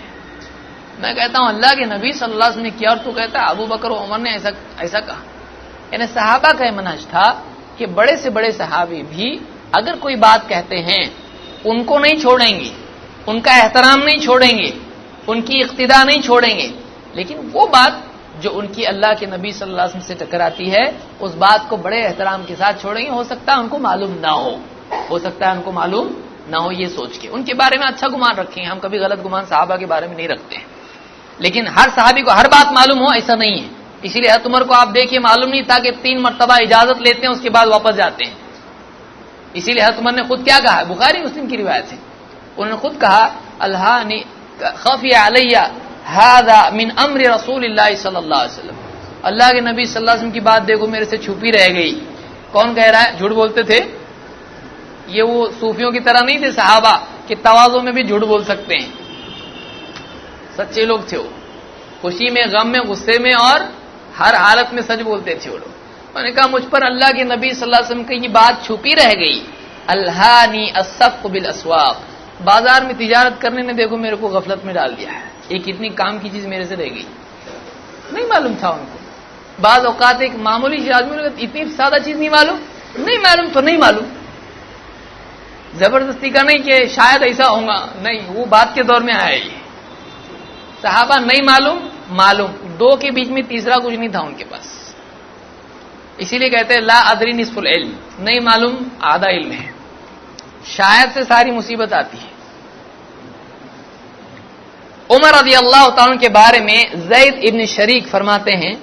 میں کہتا ہوں اللہ کے نبی صلی اللہ علیہ وسلم نے کیا اور تو کہتا ہے ابو بکر و عمر نے ایسا کہا. یعنی صحابہ کا یہ منہج تھا کہ بڑے سے بڑے صحابی بھی اگر کوئی بات کہتے ہیں ان کو نہیں چھوڑیں گے، ان کا احترام نہیں چھوڑیں گے، ان کی اقتداء نہیں چھوڑیں گے، لیکن وہ بات جو ان کی اللہ کے نبی صلی اللہ علیہ وسلم سے ٹکراتی ہے اس بات کو بڑے احترام کے ساتھ چھوڑیں گے. ہو سکتا ہے ان کو معلوم نہ ہو سکتا ہے ان کو معلوم نہ ہو، یہ سوچ کے ان کے بارے میں اچھا گمان رکھیں. ہم کبھی غلط گمان صحابہ کے بارے میں نہیں رکھتے ہیں، لیکن ہر صحابی کو ہر بات معلوم ہو ایسا نہیں ہے. اسی لیے حضرت عمر کو آپ دیکھیے معلوم نہیں تھا کہ 3 مرتبہ اجازت لیتے ہیں اس کے بعد واپس جاتے ہیں. اسی لیے حضرت عمر نے خود کیا کہا، بخاری مسلم کی روایت ہے، انہوں نے خود کہا الہانی خفی علی ھذا من امر رسول اللہ صلی اللہ علیہ وسلم. اللہ کے نبی صلی اللہ علیہ وسلم کی بات دیکھو میرے سے چھپی رہ گئی. کون کہہ رہا ہے؟ جھوٹ بولتے تھے. یہ وہ صوفیوں کی طرح نہیں تھے صحابہ کہ تواضع میں بھی جھوٹ بول سکتے ہیں. سچے لوگ تھے وہ، خوشی میں، غم میں، غصے میں اور ہر حالت میں سچ بولتے تھے وہ لوگ. انہوں نے کہا مجھ پر اللہ کے نبی صلی اللہ علیہ وسلم کی یہ بات چھپی رہ گئی. الہانی الصفق بالاسواق، بازار میں تجارت کرنے نے دیکھو میرے کو غفلت میں ڈال دیا ہے. ایک اتنی کام کی چیز میرے سے رہ گئی، نہیں معلوم تھا ان کو. بعض اوقات ایک معمولی آدمی نے اتنی سادہ چیز نہیں معلوم، نہیں معلوم تو نہیں معلوم. زبردستی کا نہیں کہ شاید ایسا ہوگا، نہیں، وہ بات کے دور میں آیا. یہ صحابہ نہیں معلوم، معلوم، دو کے بیچ میں تیسرا کچھ نہیں تھا ان کے پاس. اسی لیے کہتے ہیں لا ادری نصف العلم، نہیں معلوم آدھا علم ہے. شاید سے ساری مصیبت آتی ہے. عمر رضی اللہ تعالیٰ کے بارے میں زید ابن شریک فرماتے ہیں،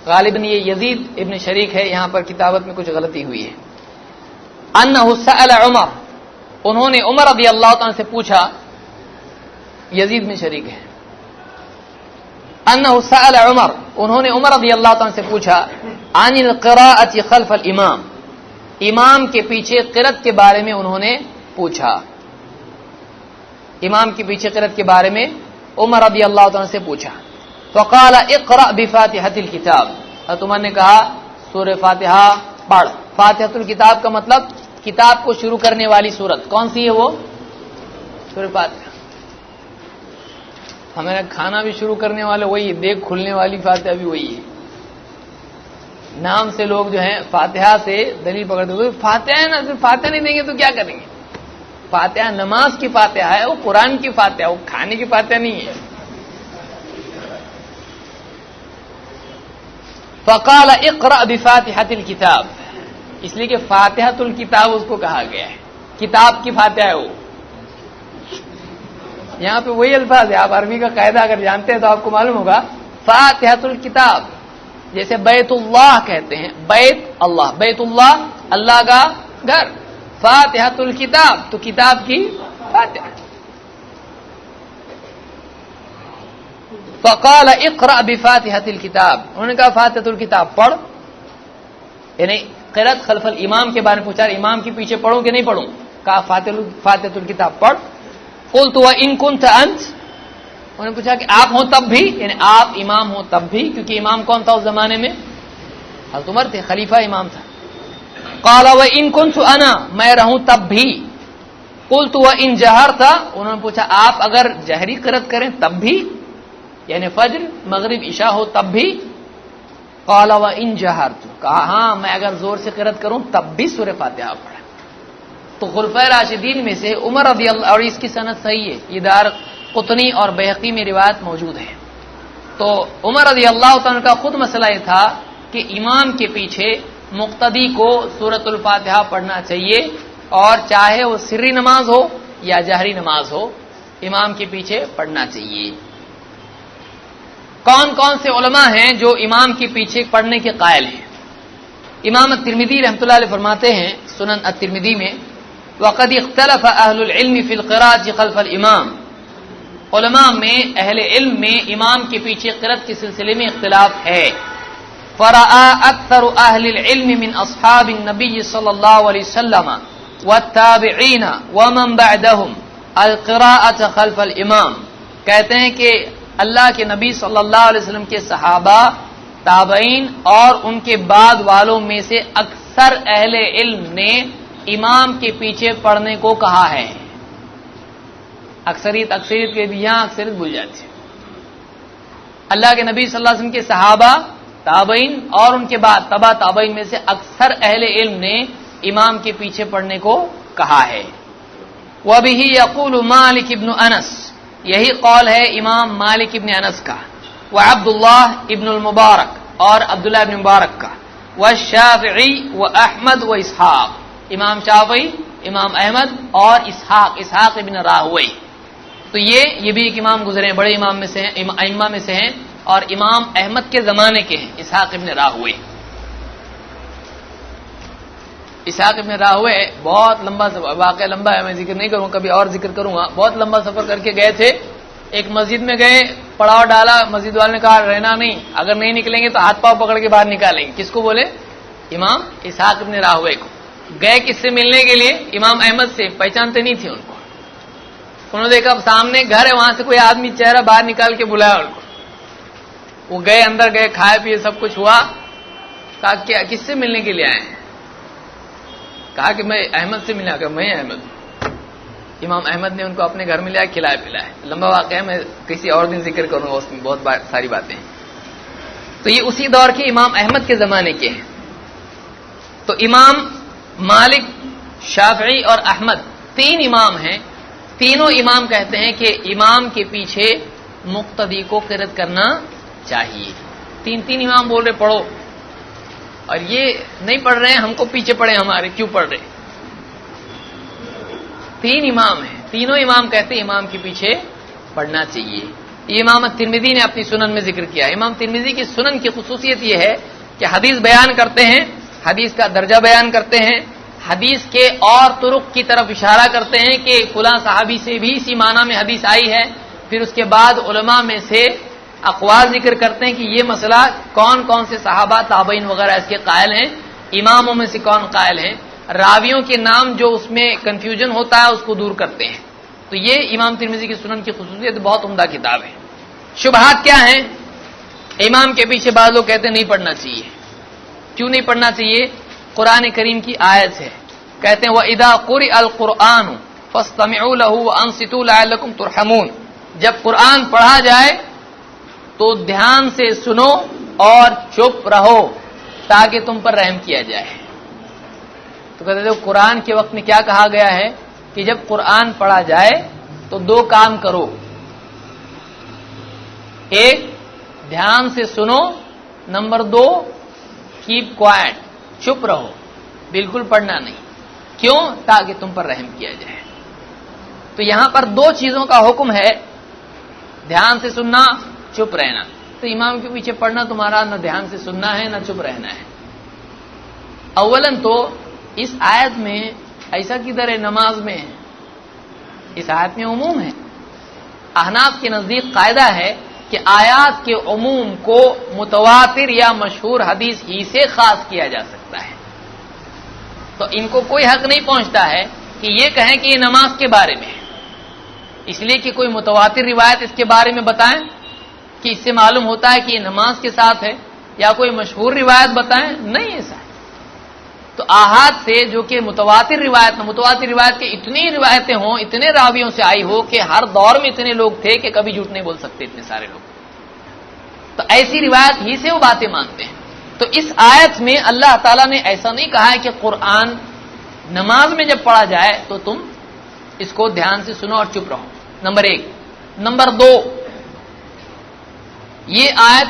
غالباً یہ یزید ابن شریک ہے، یہاں پر کتابت میں کچھ غلطی ہوئی ہے. انہ سأل عمر، انہوں نے عمر رضی اللہ تعالیٰ سے پوچھا، یزید بن شریک ہے. انہ سأل عمر، انہوں نے عمر رضی اللہ تعالیٰ سے پوچھا، عن القراءۃ خلف الامام، امام کے پیچھے قرأت کے بارے میں انہوں نے پوچھا. امام کے پیچھے قرأت کے بارے میں عمر رضی اللہ تعالیٰ سے پوچھا. فقال اقرأ بفاتحة الكتاب، حضرت عمر نے کہا سورہ فاتحہ پڑھ. فاتحۃ الکتاب کا مطلب کتاب کو شروع کرنے والی سورت. کون سی ہے وہ؟ سورہ فاتحہ. ہمارا کھانا بھی شروع کرنے والے وہی ہے، دیکھ کھلنے والی فاتحہ بھی وہی ہے. نام سے لوگ جو ہیں فاتحہ سے دلیل پکڑتے ہوئے، فاتحہ ہے نا، صرف فاتحہ نہیں دیں گے تو کیا کریں گے؟ فاتحہ نماز کی فاتحہ ہے، وہ قرآن کی فاتحہ، وہ کھانے کی فاتحہ نہیں ہے. فقال اقرأ بفاتحة الكتاب، اس لیے کہ فاتحۃ الکتاب اس کو کہا گیا ہے، کتاب کی فاتحہ ہے وہ. یہاں پہ وہی الفاظ ہے. آپ عربی کا قاعدہ اگر جانتے ہیں تو آپ کو معلوم ہوگا، فاتحۃ الکتاب جیسے بیت اللہ کہتے ہیں، بیت اللہ، بیت اللہ اللہ کا گھر، فاتحۃ الکتاب تو کتاب کی فاتحہ. فقال اقرأ بفاتحة الكتاب، انہوں نے کہا فاتحۃ الکتاب پڑھ. یعنی قرأت خلف الامام کے بارے میں پوچھا، امام کے پیچھے پڑھوں کہ نہیں پڑھوں؟ کہا فاتحۃ الکتاب پڑھ. قلت وان كنت انت، انہوں نے پوچھا کہ آپ ہوں تب بھی، یعنی آپ امام ہوں تب بھی، کیونکہ امام کون تھا اس زمانے میں؟ حضرت عمر تھے، خلیفہ امام تھا. قال وان كنت انا، میں رہوں تب بھی. قلت وان جہرت، انہوں نے پوچھا آپ اگر جہری قرات کریں تب بھی، یعنی فجر مغرب عشاء ہو تب بھی؟ قال وان جہرت، کہا ہاں میں اگر زور سے قرات کروں تب بھی سورہ فاتحہ پڑھیں. تو خلفائے راشدین میں سے عمر رضی اللہ، اور اس کی سند صحیح ہے، یہ دار قطنی اور بہقی میں روایت موجود ہے. تو عمر رضی اللہ تعالیٰ کا خود مسئلہ یہ تھا کہ امام کے پیچھے مقتدی کو سورۃ الفاتحہ پڑھنا چاہیے، اور چاہے وہ سری نماز ہو یا جہری نماز ہو، امام کے پیچھے پڑھنا چاہیے. کون کون سے علماء ہیں جو امام کے پیچھے پڑھنے کے قائل ہیں؟ امام الترمذی رحمۃ اللہ علیہ فرماتے ہیں سنن الترمذی میں، وقد اختلف اہل العلم فی القراءۃ خلف الامام، علماء میں اہل علم میں امام کے پیچھے قرات کے سلسلے میں اختلاف ہے. فرأى اکثر اہل العلم من اصحاب النبی صلی اللہ علیہ وسلم والتابعین ومن بعدهم القراءۃ خلف الامام، کہتے ہیں کہ اللہ کے نبی صلی اللہ علیہ وسلم کے صحابہ، تابعین اور ان کے بعد والوں میں سے اکثر اہل علم نے امام کے پیچھے پڑھنے کو کہا ہے. اکثریت کے یہاں اکثریت بھول جاتی ہے. اللہ کے نبی صلی اللہ علیہ وسلم کے صحابہ، تابعین اور ان کے بعد تبع تابعین میں سے اکثر اہل علم نے امام کے پیچھے پڑھنے کو کہا ہے. وَبِهِ يَقُولُ مالک ابن انس، یہی قول ہے امام مالک ابن انس کا، وعبداللہ ابن المبارک اور عبداللہ ابن مبارک کا، والشافعی واحمد واسحاق، امام شافعی، امام احمد اور اسحاق ابن راہوی. تو یہ بھی ایک امام گزرے ہیں، بڑے امام میں سے ہیں، ائمہ میں سے ہیں، اور امام احمد کے زمانے کے ہیں اسحاق ابن راہوی. اسحاق ابن راہوی بہت لمبا واقعہ، لمبا ہے، میں ذکر نہیں کروں، کبھی اور ذکر کروں گا. بہت لمبا سفر کر کے گئے تھے، ایک مسجد میں گئے، پڑاؤ ڈالا، مسجد والے نے کہا رہنا نہیں، اگر نہیں نکلیں گے تو ہاتھ پاؤں پکڑ کے باہر نکالیں گے. کس کو بولے؟ امام اسحاق ابن راہوی کو. گئے کس سے ملنے کے لیے؟ امام احمد سے. پہچانتے نہیں تھے ان کو. انہوں نے دیکھا سامنے گھر ہے، وہاں سے کوئی آدمی چہرہ باہر نکال کے بلایا ان کو. وہ گئے، اندر گئے، کھائے پیے، سب کچھ ہوا. کہا کہ کس سے ملنے کے لیے آئے ہیں؟ کہا کہ میں احمد سے ملا. کہ میں احمد. امام احمد نے ان کو اپنے گھر میں لیا، کھلائے پلائے. لمبا واقعہ ہے، میں کسی اور دن ذکر کروں گا، اس میں بہت ساری باتیں ہیں. تو یہ اسی دور کے امام احمد کے زمانے کے ہیں. تو امام مالک، شافعی اور احمد تین امام ہیں. تینوں امام کہتے ہیں کہ امام کے پیچھے مقتدی کو قرات کرنا چاہیے. تین امام بول رہے پڑھو، اور یہ نہیں پڑھ رہے ہیں ہم کو پیچھے پڑھے ہمارے، کیوں پڑھ رہے؟ تین امام ہیں، تینوں امام کہتے ہیں امام کے پیچھے پڑھنا چاہیے. یہ امام الترمذی نے اپنی سنن میں ذکر کیا. امام ترمذی کی سنن کی خصوصیت یہ ہے کہ حدیث بیان کرتے ہیں، حدیث کا درجہ بیان کرتے ہیں، حدیث کے اور طرق کی طرف اشارہ کرتے ہیں کہ فلاں صحابی سے بھی اسی معنی میں حدیث آئی ہے. پھر اس کے بعد علماء میں سے اقوال ذکر کرتے ہیں کہ یہ مسئلہ کون کون سے صحابہ، تابعین وغیرہ اس کے قائل ہیں، اماموں میں سے کون قائل ہیں، راویوں کے نام جو اس میں کنفیوژن ہوتا ہے اس کو دور کرتے ہیں. تو یہ امام ترمذی کی سنن کی خصوصیت، بہت عمدہ کتاب ہے. شبہات کیا ہیں؟ امام کے پیچھے بعض لوگ کہتے ہیں نہیں پڑھنا چاہیے. کیوں نہیں پڑھنا چاہیے؟ قرآن کریم کی آیت ہے، کہتے ہیں وَإِذَا قُرِئَ الْقُرْآنُ فَاسْتَمِعُوا لَهُ وَأَنصِتُوا لَعَلَّكُمْ تُرْحَمُونَ. جب قرآن پڑھا جائے تو دھیان سے سنو اور چپ رہو تاکہ تم پر رحم کیا جائے. تو کہتے ہیں قرآن کے وقت میں کیا کہا گیا ہے کہ جب قرآن پڑھا جائے تو دو کام کرو. ایک، دھیان سے سنو. نمبر دو، کیپ کوائٹ، چپ رہو، بالکل پڑھنا نہیں. کیوں؟ تاکہ تم پر رحم کیا جائے. تو یہاں پر دو چیزوں کا حکم ہے، دھیان سے سننا، چپ رہنا. تو امام کے پیچھے پڑھنا تمہارا نہ دھیان سے سننا ہے نہ چپ رہنا ہے. اولاً تو اس آیت میں ایسا کدھر ہے نماز میں؟ اس آیت میں عموم ہے. احناف کے نزدیک قاعدہ ہے کہ آیات کے عموم کو متواتر یا مشہور حدیث ہی سے خاص کیا جا سکتا ہے. تو ان کو کوئی حق نہیں پہنچتا ہے کہ یہ کہیں کہ یہ نماز کے بارے میں ہے، اس لیے کہ کوئی متواتر روایت اس کے بارے میں بتائیں کہ اس سے معلوم ہوتا ہے کہ یہ نماز کے ساتھ ہے، یا کوئی مشہور روایت بتائیں، نہیں ایسا ہے۔ تو آحاد سے جو کہ متواتر روایت کے اتنی روایتیں ہوں، اتنے راویوں سے آئی ہو کہ ہر دور میں اتنے لوگ تھے کہ کبھی جھوٹ نہیں بول سکتے اتنے سارے لوگ، تو ایسی روایت ہی سے وہ باتیں مانتے ہیں۔ تو اس آیت میں اللہ تعالیٰ نے ایسا نہیں کہا ہے کہ قرآن نماز میں جب پڑھا جائے تو تم اس کو دھیان سے سنو اور چپ رہو، نمبر 1۔ نمبر 2، یہ آیت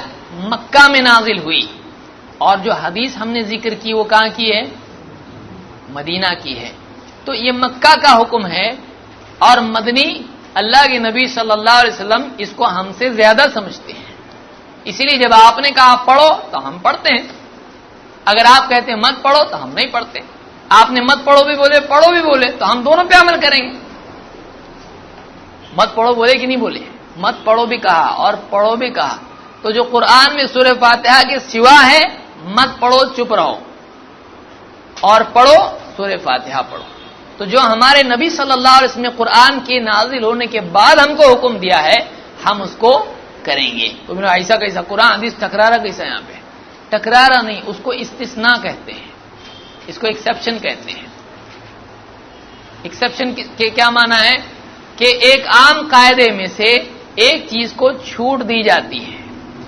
مکہ میں نازل ہوئی، اور جو حدیث ہم نے ذکر کی وہ کہاں کی ہے؟ مدینہ کی ہے۔ تو یہ مکہ کا حکم ہے، اور مدنی اللہ کے نبی صلی اللہ علیہ وسلم اس کو ہم سے زیادہ سمجھتے ہیں، اسی لیے جب آپ نے کہا پڑھو تو ہم پڑھتے ہیں، اگر آپ کہتے ہیں مت پڑھو تو ہم نہیں پڑھتے۔ آپ نے مت پڑھو بھی بولے، پڑھو بھی بولے، تو ہم دونوں پہ عمل کریں گے۔ مت پڑھو بولے کہ نہیں بولے؟ مت پڑھو بھی کہا اور پڑھو بھی کہا۔ تو جو قرآن میں سورہ فاتحہ کے سوا ہے، مت پڑھو چپ رہو، اور پڑھو سورہ فاتحہ پڑھو۔ تو جو ہمارے نبی صلی اللہ علیہ وسلم نے قرآن کے نازل ہونے کے بعد ہم کو حکم دیا ہے، ہم اس کو کریں گے۔ تو ایسا کیسا قرآن حدیث ٹکرارا کیسا؟ یہاں پہ ٹکرارا نہیں، اس کو استثناء کہتے ہیں، اس کو ایکسیپشن کہتے ہیں۔ ایکسیپشن کے کیا معنی ہے؟ کہ ایک عام قاعدے میں سے ایک چیز کو چھوٹ دی جاتی ہے،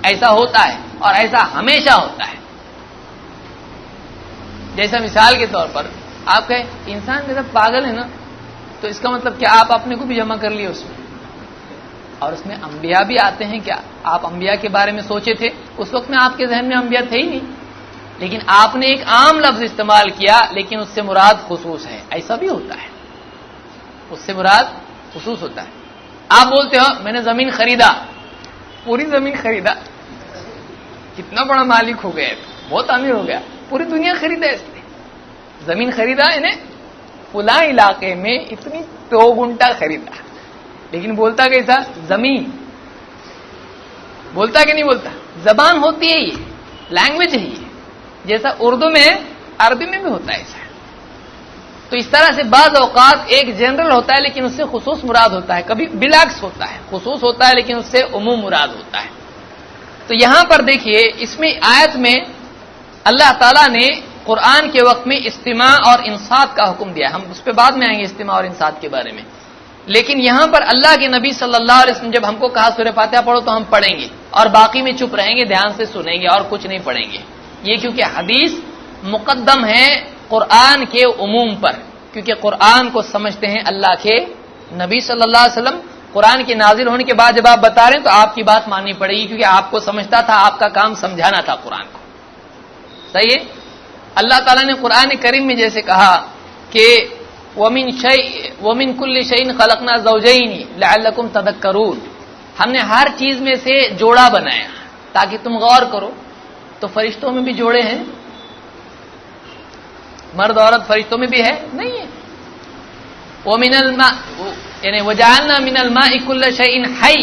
ایسا ہوتا ہے اور ایسا ہمیشہ ہوتا ہے۔ جیسا مثال کے طور پر آپ کہیں انسان میرا پاگل ہے نا، تو اس کا مطلب کیا آپ اپنے کو بھی جمع کر لیے اس میں؟ اور اس میں انبیاء بھی آتے ہیں کیا؟ آپ انبیاء کے بارے میں سوچے تھے؟ اس وقت میں آپ کے ذہن میں انبیاء تھے ہی نہیں، لیکن آپ نے ایک عام لفظ استعمال کیا، لیکن اس سے مراد خصوص ہے، ایسا بھی ہوتا ہے، اس سے مراد خصوص ہوتا ہے۔ آپ بولتے ہو میں نے زمین خریدا، پوری زمین خریدا، کتنا بڑا مالک ہو گیا، بہت امیر ہو گیا، پوری دنیا خریدا اس نے، زمین خریدا انہیں فلاں علاقے میں اتنی 2 گنٹا خریدا، لیکن بولتا کیسا؟ زمین بولتا کہ نہیں بولتا؟ زبان ہوتی ہے، یہ لینگویج ہے، یہ جیسا اردو میں عربی میں بھی ہوتا ہے ایسا۔ تو اس طرح سے بعض اوقات ایک جنرل ہوتا ہے لیکن اس سے خصوص مراد ہوتا ہے، کبھی بالعکس ہوتا ہے، خصوص ہوتا ہے لیکن اس سے عموم مراد ہوتا ہے۔ تو یہاں پر دیکھیے اس میں آیت میں اللہ تعالیٰ نے قرآن کے وقت میں استماع اور انصات کا حکم دیا، ہم اس پہ بعد میں آئیں گے استماع اور انصات کے بارے میں، لیکن یہاں پر اللہ کے نبی صلی اللہ علیہ وسلم جب ہم کو کہا سورہ فاتحہ پڑھو تو ہم پڑھیں گے، اور باقی میں چپ رہیں گے، دھیان سے سنیں گے اور کچھ نہیں پڑھیں گے۔ یہ کیونکہ حدیث مقدم ہے قرآن کے عموم پر، کیونکہ قرآن کو سمجھتے ہیں اللہ کے نبی صلی اللہ علیہ وسلم۔ قرآن کے نازل ہونے کے بعد جب آپ بتا رہے ہیں تو آپ کی بات ماننی پڑے گی، کیونکہ آپ کو سمجھتا تھا، آپ کا کام سمجھانا تھا قرآن کو، صحیح ہے۔ اللہ تعالیٰ نے قرآن کریم میں جیسے کہا کہ وَمِن كُلِّ شَيْءٍ خَلَقْنَا زَوْجَيْنِ لَعَلَّكُمْ تَذَكَّرُونَ، ہم نے ہر چیز میں سے جوڑا بنایا تاکہ تم غور کرو۔ تو فرشتوں میں بھی جوڑے ہیں، مرد عورت فرشتوں میں بھی ہے نہیں ہے۔ وَمِنَ الْمَاءِ یعنی وَجَعَلْنَا مِنَ الْمَاءِ كُلَّ شَيْءٍ حَيٍّ،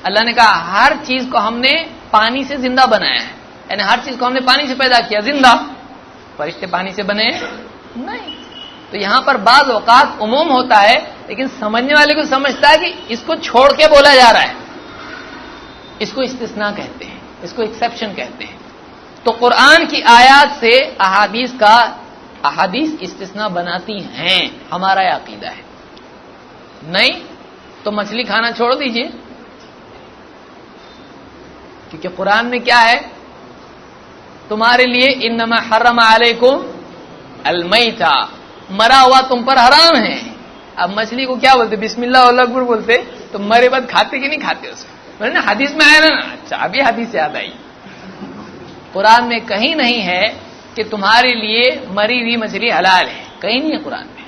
اللہ نے کہا ہر چیز کو ہم نے پانی سے زندہ بنایا ہے، یعنی ہر چیز کو ہم نے پانی سے پیدا کیا زندہ۔ فرشتے پانی سے بنے نہیں۔ تو یہاں پر بعض اوقات عموم ہوتا ہے لیکن سمجھنے والے کو سمجھتا ہے کہ اس کو چھوڑ کے بولا جا رہا ہے، اس کو استثناء کہتے ہیں، اس کو ایکسیپشن کہتے ہیں۔ تو قرآن کی آیات سے احادیث استثناء بناتی ہیں، ہمارا یہ عقیدہ ہے۔ نہیں تو مچھلی کھانا چھوڑ دیجئے، کیونکہ قرآن میں کیا ہے؟ تمہارے لیے انما حرم علیکم المیتہ، مرا ہوا تم پر حرام ہے۔ اب مچھلی کو کیا بولتے؟ بسم اللہ اللہ اکبر بولتے، تو مرے بعد کھاتے کہ نہیں کھاتے اس کو؟ حدیث میں آیا نا، اچھا ابھی حدیث یاد آئی۔ قرآن میں کہیں نہیں ہے کہ تمہارے لیے مری ہوئی مچھلی حلال ہے، کہیں نہیں ہے قرآن میں۔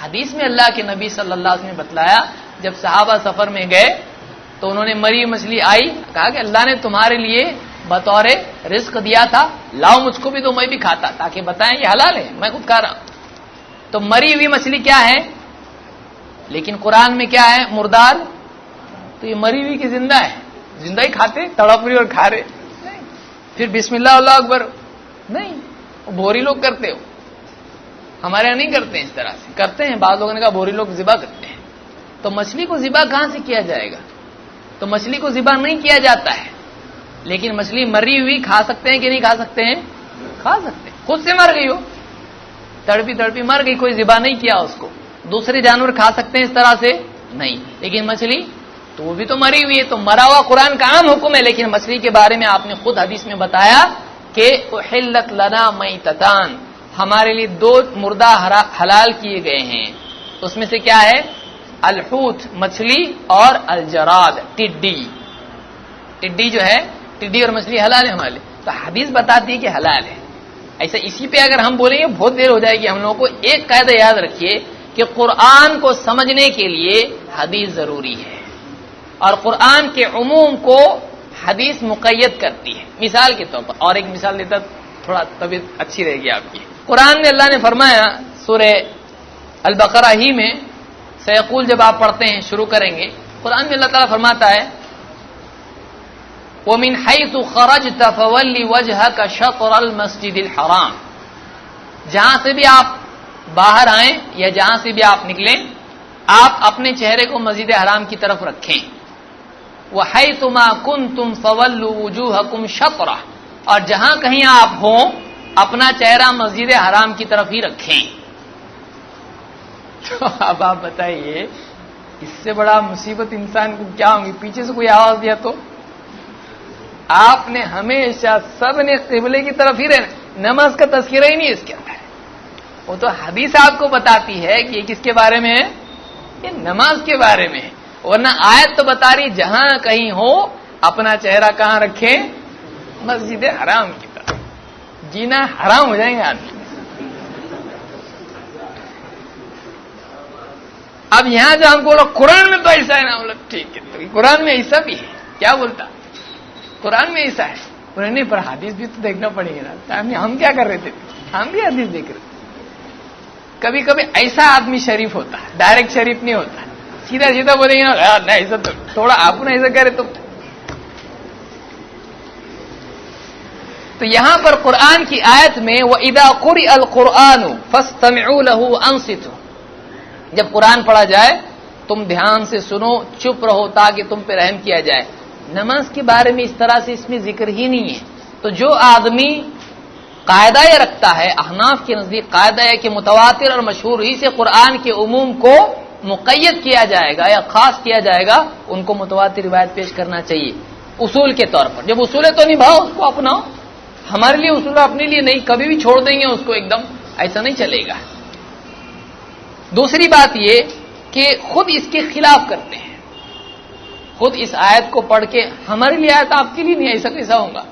حدیث میں اللہ کے نبی صلی اللہ علیہ وسلم نے بتلایا، جب صحابہ سفر میں گئے تو انہوں نے مری ہوئی مچھلی آئی، کہا کہ اللہ نے تمہارے لیے بطور رزق دیا تھا، لاؤ مجھ کو بھی دو میں بھی کھاتا، تاکہ بتائیں یہ حلال ہے، میں خود کھا رہا ہوں۔ تو مری ہوئی مچھلی کیا ہے؟ لیکن قرآن میں کیا ہے؟ مردار۔ تو یہ مری ہوئی کی زندہ ہے، زندہ ہی کھاتے، تڑپ رہی اور کھا رہے پھر بسم اللہ اللہ اکبر نہیں، وہ بھوری لوگ کرتے ہو۔ ہمارے یہاں نہیں کرتے ہیں اس طرح سے، کرتے ہیں بعض لوگوں نے کہا بوری لوگ ذبح کرتے ہیں، تو مچھلی کو ذبح کہاں سے کیا جائے گا؟ تو مچھلی کو ذبح نہیں کیا جاتا ہے، لیکن مچھلی مری ہوئی کھا سکتے ہیں کہ نہیں کھا سکتے ہیں؟ کھا سکتے ہیں، خود سے مر گئی ہو، تڑپی تڑپی مر گئی، کوئی ذبح نہیں کیا اس کو۔ دوسرے جانور کھا سکتے ہیں اس طرح سے؟ نہیں، لیکن مچھلی تو وہ بھی تو مری ہوئی ہے، تو مرا ہوا قرآن کا عام حکم ہے، لیکن مچھلی کے بارے میں آپ نے خود حدیث میں بتایا کہ احلت لنا میتتان، ہمارے لیے دو مردہ حلال کیے گئے ہیں، اس میں سے کیا ہے؟ الحوت مچھلی اور الجراد ٹڈی، ٹڈی جو ہے، ٹڈی اور مچھلی حلال ہے ہمارے لیے، تو حدیث بتاتی ہے کہ حلال ہے۔ ایسا اسی پہ اگر ہم بولیں گے بہت دیر ہو جائے گی، ہم لوگوں کو ایک قاعدہ یاد رکھیے کہ قرآن کو سمجھنے کے لیے حدیث ضروری ہے، اور قرآن کے عموم کو حدیث مقید کرتی ہے۔ مثال کے طور پر اور ایک مثال دیتا تھوڑا طبیعت اچھی رہے گی آپ کی۔ قرآن میں اللہ نے فرمایا سورہ البقرہ ہی میں، سیقول جب آپ پڑھتے ہیں شروع کریں گے، قرآن میں اللہ تعالیٰ فرماتا ہے وَمِنْ حَيْثُ خَرَجْتَ فَوَلِّ وَجْهَكَ شَطْرَ الْمَسْجِدِ الْحَرَامِ، جہاں سے بھی آپ باہر آئیں یا جہاں سے بھی آپ نکلیں، آپ اپنے چہرے کو مسجد حرام کی طرف رکھیں۔ وَحَيْثُ مَا كُنْتُمْ فَوَلُّوا وُجُوهَكُمْ شَطْرَهُ، اور جہاں کہیں آپ ہوں اپنا چہرہ مسجد حرام کی طرف ہی رکھیں۔ تو اب آپ بتائیے اس سے بڑا مصیبت انسان کو کیا ہوگی؟ پیچھے سے کوئی آواز دیا تو آپ نے ہمیشہ سب نے قبلے کی طرف ہی رہنا، نماز کا تذکرہ ہی نہیں اس کے اندر، وہ تو حدیث آپ کو بتاتی ہے کہ یہ کس کے بارے میں ہے؟ یہ نماز کے بارے میں ہے، ورنہ آیت تو بتا رہی جہاں کہیں ہو اپنا چہرہ کہاں رکھیں؟ مسجد حرام کی طرف۔ جینا حرام ہو جائیں گے آدمی۔ اب یہاں جو ہم کو بولا قرآن میں تو ایسا ہے نا، بولا ٹھیک ہے، تو قرآن میں ایسا بھی ہے، کیا بولتا؟ قرآن میں ایسا ہے، بولے نہیں پر حدیث بھی تو دیکھنا پڑے گا نا، ہم کیا کر رہے تھے؟ ہم بھی حدیث دیکھ رہے تھے۔ کبھی کبھی ایسا آدمی شریف ہوتا ہے، ڈائریکٹ شریف نہیں ہوتا، سیدھا سیدھا بولیں گے نا ایسا، تو تھوڑا آپ نے ایسا کرے تو یہاں پر قرآن کی آیت میں وَإِذَا قُرِئَ الْقُرْآنُ فَاسْتَمِعُوا لَهُ وَأَنصِتُوا، جب قرآن پڑھا جائے تم دھیان سے سنو، چپ رہو تاکہ تم پہ رحم کیا جائے۔ نماز کے بارے میں اس طرح سے اس میں ذکر ہی نہیں ہے، تو جو آدمی قاعدہ یہ رکھتا ہے، احناف کے نزدیک قاعدہ ہے کہ متواتر اور مشہور ہی سے قرآن کے عموم کو مقید کیا جائے گا یا خاص کیا جائے گا، ان کو متواتر روایت پیش کرنا چاہیے اصول کے طور پر۔ جب اصول ہے تو نبھاؤ، اس کو اپناؤ، ہمارے لیے اصول اپنے لیے نہیں، کبھی بھی چھوڑ دیں گے اس کو، ایک دم ایسا نہیں چلے گا۔ دوسری بات یہ کہ خود اس کے خلاف کرتے ہیں، خود اس آیت کو پڑھ کے ہمارے لیے آیت آپ کے لیے نہیں، ایسا کیسا ہوگا؟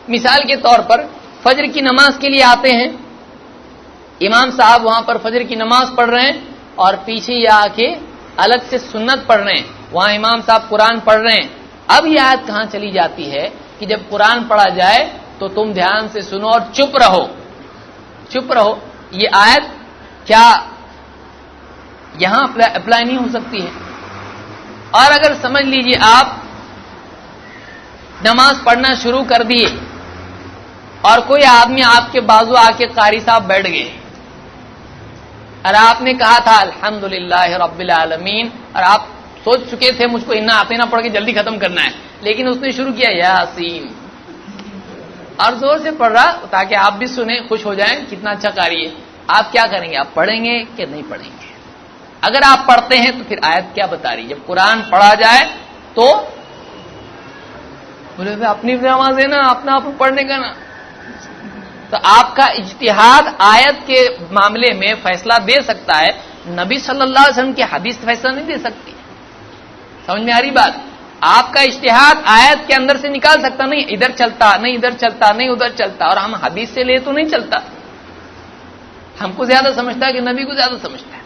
مثال کے طور پر فجر کی نماز کے لیے آتے ہیں، امام صاحب وہاں پر فجر کی نماز پڑھ رہے ہیں اور پیچھے یہ آ کے الگ سے سنت پڑھ رہے ہیں، وہاں امام صاحب قرآن پڑھ رہے ہیں۔ اب یہ آیت کہاں چلی جاتی ہے کہ جب قرآن پڑھا جائے تو تم دھیان سے سنو اور چپ رہو، چپ رہو، یہ آیت کیا یہاں اپلائی نہیں ہو سکتی ہے؟ اور اگر سمجھ لیجئے آپ نماز پڑھنا شروع کر دیے اور کوئی آدمی آپ کے بازو آ کے قاری صاحب بیٹھ گئے اور آپ نے کہا تھا الحمدللہ رب العالمین، اور آپ سوچ چکے تھے مجھ کو انا آتے نہ پڑھ کے جلدی ختم کرنا ہے، لیکن اس نے شروع کیا یاسین اور زور سے پڑھ رہا تاکہ آپ بھی سنیں، خوش ہو جائیں کتنا اچھا قاری ہے، آپ کیا کریں گے؟ آپ پڑھیں گے کہ نہیں پڑھیں گے؟ اگر آپ پڑھتے ہیں تو پھر آیت کیا بتا رہی؟ جب قرآن پڑھا جائے تو بولے اپنی نماز ہے نا، اپنا آپ پڑھنے کا نا، تو آپ کا اجتہاد آیت کے معاملے میں فیصلہ دے سکتا ہے، نبی صلی اللہ علیہ وسلم کی حدیث فیصلہ نہیں دے سکتی۔ سمجھ میں آ رہی بات؟ آپ کا اجتہاد آیت کے اندر سے نکال سکتا، نہیں ادھر چلتا، نہیں ادھر چلتا، نہیں ادھر چلتا، اور ہم حدیث سے لے تو نہیں چلتا، ہم کو زیادہ سمجھتا ہے کہ نبی کو زیادہ سمجھتا ہے۔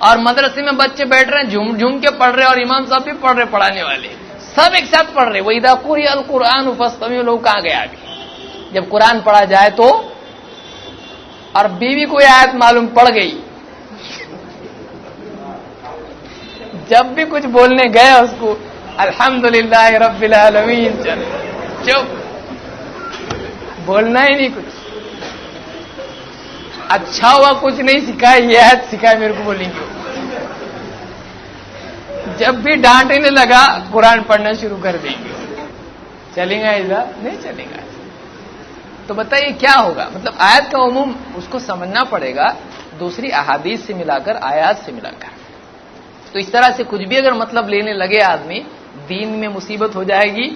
اور مدرسے میں بچے بیٹھ رہے ہیں جھوم جھوم کے پڑھ رہے، اور امام صاحب بھی پڑھ رہے، پڑھانے والے سب ایک ساتھ پڑھ رہے، وَإِذَا قُرِئَ الْقُرْآنُ فَاسْتَمِعُوا لَهُ کہاں گیا ابھی؟ جب قرآن پڑھا جائے تو، اور بیوی کوئی آیت معلوم پڑ گئی، جب بھی کچھ بولنے گئے اس کو الحمدللہ رب العالمین، چپ، بولنا ہی نہیں کچھ۔ اچھا ہوا کچھ نہیں سکھایا، یہ آیت سکھایا میرے کو بولیں گے. جب بھی ڈانٹنے لگا قرآن پڑھنا شروع کر دیں گے. چلیں گا ایسا؟ نہیں چلے گا. تو بتائیے کیا ہوگا؟ مطلب آیت کا عموم اس کو سمجھنا پڑے گا دوسری احادیث سے ملا کر، آیات سے ملا کر. تو اس طرح سے کچھ بھی اگر مطلب لینے لگے آدمی، دین میں مصیبت ہو جائے گی.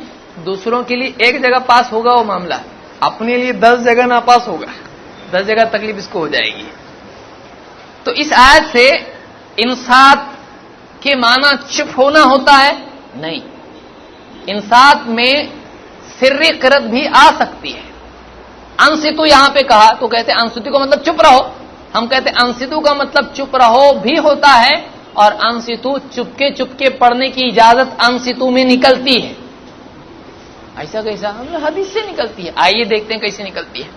دوسروں کے لیے ایک جگہ پاس ہوگا وہ معاملہ، اپنے لیے 10 جگہ نہ پاس ہوگا، 10 جگہ تکلیف اس کو ہو جائے گی. تو اس آیت سے انصات کے معنی چپ ہونا ہوتا ہے؟ نہیں، انصات میں سری قرت بھی آ سکتی ہے. انصتو یہاں پہ کہا تو کہتے ہیں انصتو کا مطلب چپ رہو. ہم کہتے ہیں انصتو کا مطلب چپ رہو بھی ہوتا ہے، اور انصتو چپکے پڑھنے کی اجازت انصتو میں نکلتی ہے. ایسا کیسا؟ حدیث سے نکلتی ہے. آئیے دیکھتے ہیں کیسے نکلتی ہے.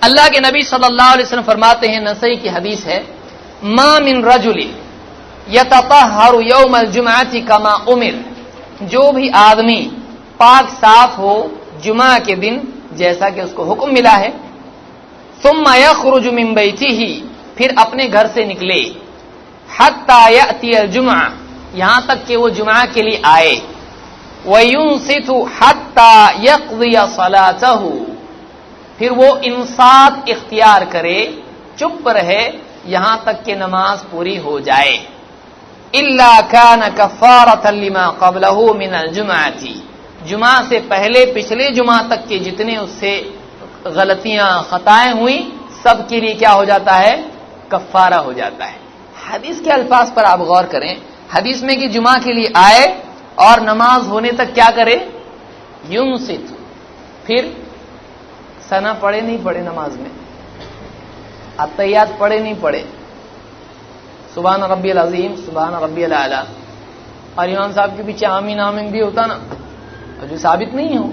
اللہ کے نبی صلی اللہ علیہ وسلم فرماتے ہیں، نسائی کی حدیث ہے، ما من رجل یتطہر یوم الجمعۃ کما امر، جو بھی آدمی پاک صاف ہو جمعہ کے دن جیسا کہ اس کو حکم ملا ہے، ثم یخرج من بیتہ، پھر اپنے گھر سے نکلے، حتی یأتی الجمعہ، یہاں تک کہ وہ جمعہ کے لیے آئے، وَيُنصِتُ حَتَّى يَقْضِيَ صَلَاتَهُ، پھر وہ انصات اختیار کرے، چپ رہے یہاں تک کہ نماز پوری ہو جائے. إِلَّا كَانَ كَفَّارَةً لِمَا قَبْلَهُ مِنَ الْجُمْعَةِ، جمعہ سے پہلے پچھلے جمعہ تک کے جتنے اس سے غلطیاں خطائیں ہوئی سب کے لیے کیا ہو جاتا ہے؟ کفارہ ہو جاتا ہے. حدیث کے الفاظ پر آپ غور کریں. حدیث میں کہ جمعہ کے لیے آئے اور نماز ہونے تک کیا کرے؟ یونصت. پھر ثنا پڑھے نہیں پڑھے نماز میں، التحیات پڑھے نہیں پڑھے، سبحان ربی العظیم، سبحان ربی الاعلی، اور امام صاحب کے پیچھے آمین آمین بھی ہوتا نا، اور جو ثابت نہیں ہو،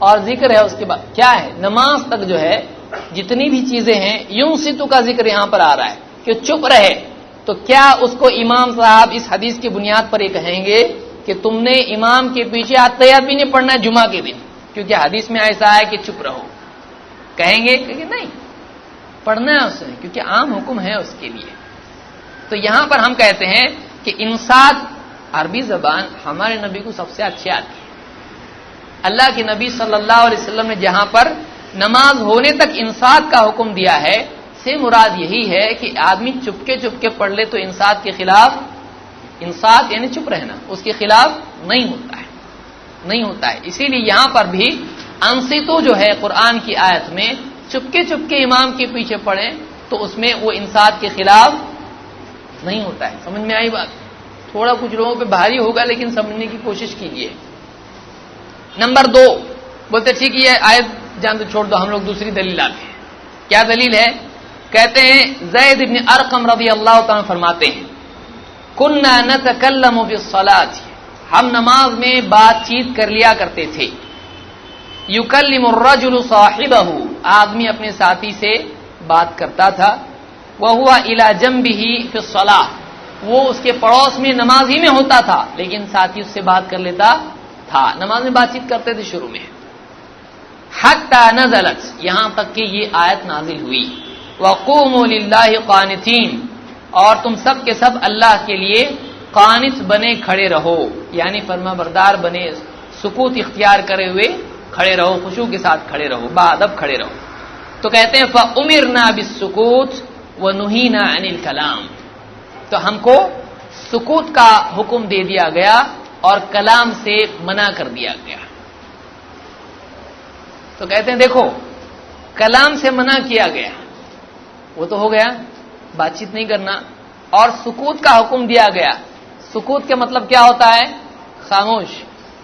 اور ذکر ہے اس کے بعد کیا ہے؟ نماز تک جو ہے جتنی بھی چیزیں ہیں یونصتو کا ذکر یہاں پر آ رہا ہے کہ چپ رہے. تو کیا اس کو امام صاحب اس حدیث کی بنیاد پر یہ کہیں گے کہ تم نے امام کے پیچھے التحیات بھی نہیں پڑھنا ہے جمعہ کے دن کیونکہ حدیث میں ایسا ہے کہ چپ رہو؟ کہیں گے کہ نہیں، پڑھنا ہے اس نے کیونکہ عام حکم ہے اس کے لیے. تو یہاں پر ہم کہتے ہیں کہ انصات عربی زبان ہمارے نبی کو سب سے اچھی آتی ہے. اللہ کے نبی صلی اللہ علیہ وسلم نے جہاں پر نماز ہونے تک انصات کا حکم دیا ہے سے مراد یہی ہے کہ آدمی چپکے پڑھ لے تو انصات کے خلاف، انصات یعنی چپ رہنا، اس کے خلاف نہیں ہوتا ہے. اسی لیے یہاں پر بھی انصتو جو ہے قرآن کی آیت میں چپکے امام کے پیچھے پڑھیں تو اس میں وہ انصات کے خلاف نہیں ہوتا ہے. سمجھ میں آئی بات؟ تھوڑا کچھ لوگوں پہ بھاری ہوگا لیکن سمجھنے کی کوشش کیجیے. نمبر 2 بولتے ٹھیک ہے آیت جان تو چھوڑ دو، ہم لوگ دوسری دلیل لاتے ہیں. کیا دلیل ہے؟ کہتے ہیں زید بن ارقم رضی اللہ تعالیٰ فرماتے ہیں کننا نتکلم فی الصلاۃ، ہم نماز میں بات چیت کر لیا کرتے تھے. یکلم الرجل صاحبہ، آدمی اپنے ساتھی سے بات کرتا تھا. وہو الی جنبہ فی الصلاۃ، وہ اس کے پڑوس میں نماز ہی میں ہوتا تھا لیکن ساتھی اس سے بات کر لیتا تھا، نماز میں بات چیت کرتے تھے شروع میں. حتی نزلت، یہاں تک کہ یہ آیت نازل ہوئی، وقوموا للہ قانتین، اور تم سب کے سب اللہ کے لیے قانت بنے کھڑے رہو، یعنی فرما بردار بنے، سکوت اختیار کرے ہوئے کھڑے رہو، خشوع کے ساتھ کھڑے رہو، باادب کھڑے رہو. تو کہتے ہیں فَأُمِرْنَا بِالسُّكُوتِ وَنُهِينَا عَنِ الْكَلَامِ، تو ہم کو سکوت کا حکم دے دیا گیا اور کلام سے منع کر دیا گیا. تو کہتے ہیں دیکھو کلام سے منع کیا گیا وہ تو ہو گیا، بات چیت نہیں کرنا، اور سکوت کا حکم دیا گیا. سکوت کا مطلب کیا ہوتا ہے؟ خاموش.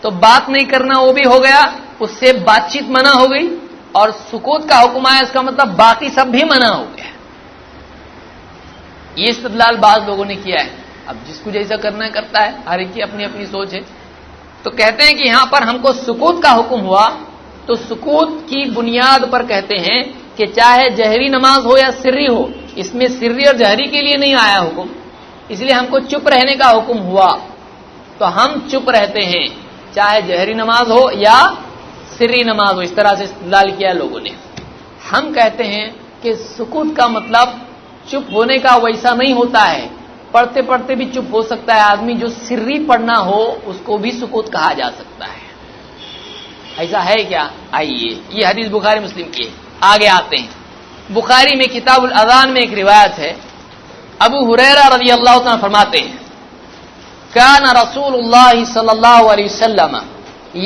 تو بات نہیں کرنا وہ بھی ہو گیا، اس سے بات چیت منع ہو گئی، اور سکوت کا حکم آیا اس کا مطلب باقی سب بھی منع ہو گیا. یہ استدلال بعض لوگوں نے کیا ہے، اب جس کو جیسا کرنا ہے کرتا ہے، ہر ایک کی اپنی اپنی سوچ ہے. تو کہتے ہیں کہ یہاں پر ہم کو سکوت کا حکم ہوا تو سکوت کی بنیاد پر کہتے ہیں کہ چاہے جہری نماز ہو یا سری ہو، اس میں سری اور جہری کے لیے نہیں آیا حکم، اس لیے ہم کو چپ رہنے کا حکم ہوا تو ہم چپ رہتے ہیں چاہے جہری نماز ہو یا سری نماز ہو. اس طرح سے استدلال کیا لوگوں نے. ہم کہتے ہیں کہ سکوت کا مطلب چپ ہونے کا ویسا نہیں ہوتا ہے، پڑھتے پڑھتے بھی چپ ہو سکتا ہے آدمی، جو سری پڑھنا ہو اس کو بھی سکوت کہا جا سکتا ہے۔ ایسا ہے کیا؟ آئیے، یہ حدیث بخاری مسلم کی ہے۔ آگے آتے ہیں، بخاری میں کتاب الاذان میں ایک روایت ہے، ابو ہریرہ رضی اللہ عنہ فرماتے ہیں کان رسول اللہ صلی اللہ علیہ وسلم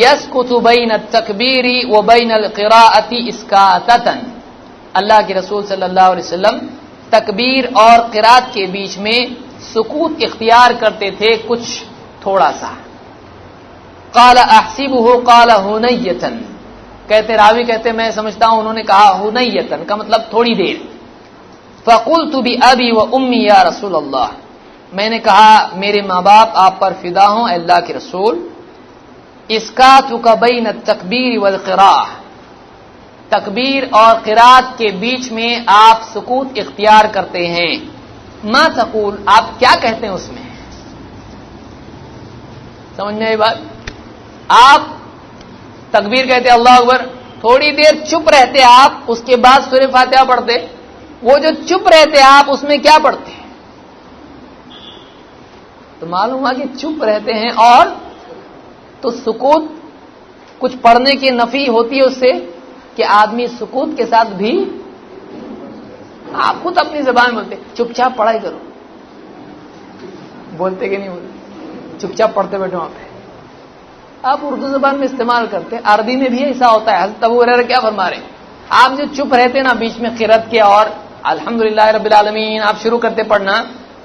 یسکت بین التکبیر و بین القراءۃ اسکاتۃ، اللہ کے رسول صلی اللہ علیہ وسلم تکبیر اور قرات کے بیچ میں سکوت اختیار کرتے تھے، کچھ تھوڑا سا۔ قال احسبه قال ہنیۃ، کہتے راوی کہتے میں سمجھتا ہوں انہوں نے کہا ہنیۃ کا مطلب تھوڑی دیر۔ فقلت بأبی وأمی یا رسول اللہ، میں نے کہا میرے ماں باپ آپ پر فدا ہوں اے اللہ کے رسول، اسکاتک بین التکبیر والقراءۃ، تکبیر اور قرات کے بیچ میں آپ سکوت اختیار کرتے ہیں، ما تقول، آپ کیا کہتے ہیں اس میں؟ سمجھ میں آئی بات؟ آپ تکبیر کہتے اللہ اکبر، تھوڑی دیر چپ رہتے آپ، اس کے بعد سورہ فاتحہ پڑھتے، وہ جو چپ رہتے آپ اس میں کیا پڑھتے ہیں؟ تو معلوم ہوا کہ چپ رہتے ہیں، اور تو سکوت کچھ پڑھنے کی نفی ہوتی ہے اس سے کہ آدمی سکوت کے ساتھ بھی، آپ خود اپنی زبان بولتے چپ چاپ پڑھائی کرو، بولتے کہ نہیں بولتے؟ چپ چاپ پڑھتے بیٹھو وہاں پہ، آپ اردو زبان میں استعمال کرتے، عربی میں بھی ایسا ہوتا ہے۔ حضرت ابو ہریرہ کیا فرما رہے ہیں؟ آپ جو چپ رہتے نا بیچ میں قرات کے اور الحمدللہ رب العالمین آپ شروع کرتے پڑھنا،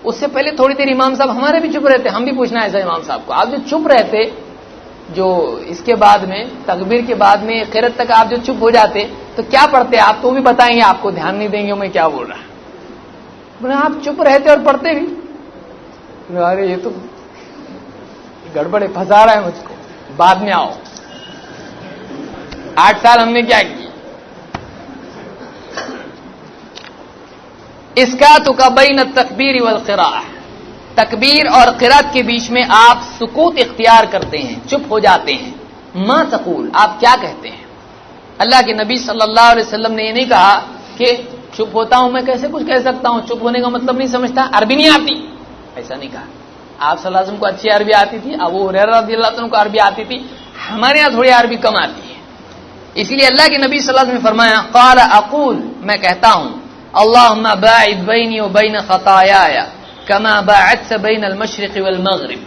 اس سے پہلے تھوڑی دیر امام صاحب ہمارے بھی چپ رہتے، ہم بھی پوچھنا ایسا امام صاحب کو، آپ جو چپ رہتے، جو اس کے بعد میں تکبیر کے بعد میں قرات تک آپ جو چپ ہو جاتے تو کیا پڑھتے آپ؟ تو بھی بتائیں گے، آپ کو دھیان نہیں دیں گے میں کیا بول رہا، بولے آپ چپ رہتے اور پڑھتے بھی، ارے یہ تو گڑبڑ ہے، پھنسا رہا ہے مجھ کو، بعد میں آؤ، 8 سال ہم نے کیا کیا؟ اسکاتک بین التکبیر والقراءۃ، تکبیر اور قرات کے بیچ میں آپ سکوت اختیار کرتے ہیں، چپ ہو جاتے ہیں، ما تقول، آپ کیا کہتے ہیں؟ اللہ کے نبی صلی اللہ علیہ وسلم نے یہ نہیں کہا کہ چپ ہوتا ہوں میں کیسے کچھ کہہ سکتا ہوں، چپ ہونے کا مطلب نہیں سمجھتا، عربی نہیں آتی، ایسا نہیں کہا۔ آپ صلی اللہ علیہ وسلم کو اچھی عربی آتی تھی، ابو ہریرہ رضی اللہ عنہ کو عربی آتی تھی، ہمارے یہاں تھوڑی عربی کم آتی ہے، اسی لیے اللہ کے نبی صلی اللہ علیہ وسلم نے فرمایا قال اقول، میں کہتا ہوں اللہم باعد بینی و بین خطایایا کما باعدت بین المشرق والمغرب،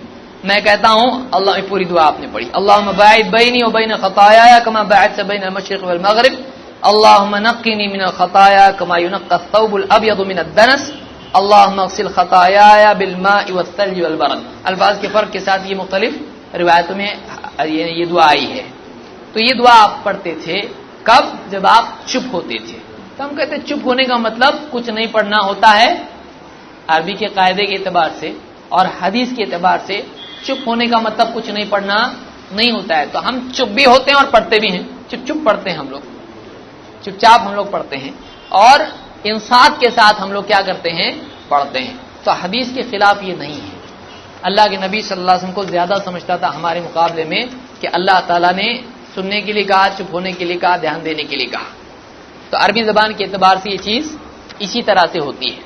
میں کہتا ہوں اللہ، پوری دعا آپ نے پڑھی، اللہم باعد بینی و بین خطایایا کما باعدت بین المشرق والمغرب، اللہم نقنی من الخطایا کما ینقى الثوب الابیض من الدنس، اللہم اغسل خطایایا بالماء والثلج والبرد۔ الفاظ کے فرق کے ساتھ یہ مختلف روایتوں میں یہ دعا آئی ہے۔ تو یہ دعا آپ پڑھتے تھے کب؟ جب آپ چپ ہوتے تھے۔ تو ہم کہتے ہیں چپ ہونے کا مطلب کچھ نہیں پڑھنا ہوتا ہے، عربی کے قاعدے کے اعتبار سے اور حدیث کے اعتبار سے چپ ہونے کا مطلب کچھ نہیں پڑھنا نہیں ہوتا ہے۔ تو ہم چپ بھی ہوتے ہیں اور پڑھتے بھی ہیں، چپ چپ پڑھتے ہیں ہم لوگ، چپ چاپ ہم لوگ پڑھتے ہیں، اور انصات کے ساتھ ہم لوگ کیا کرتے ہیں؟ پڑھتے ہیں۔ تو حدیث کے خلاف یہ نہیں ہے۔ اللہ کے نبی صلی اللہ علیہ وسلم کو زیادہ سمجھتا تھا ہمارے مقابلے میں کہ اللہ تعالیٰ نے سننے کے لیے کہا، چپ ہونے کے لیے کہا، دھیان دینے کے لیے کہا۔ تو عربی زبان کے اعتبار سے یہ چیز اسی طرح سے ہوتی ہے۔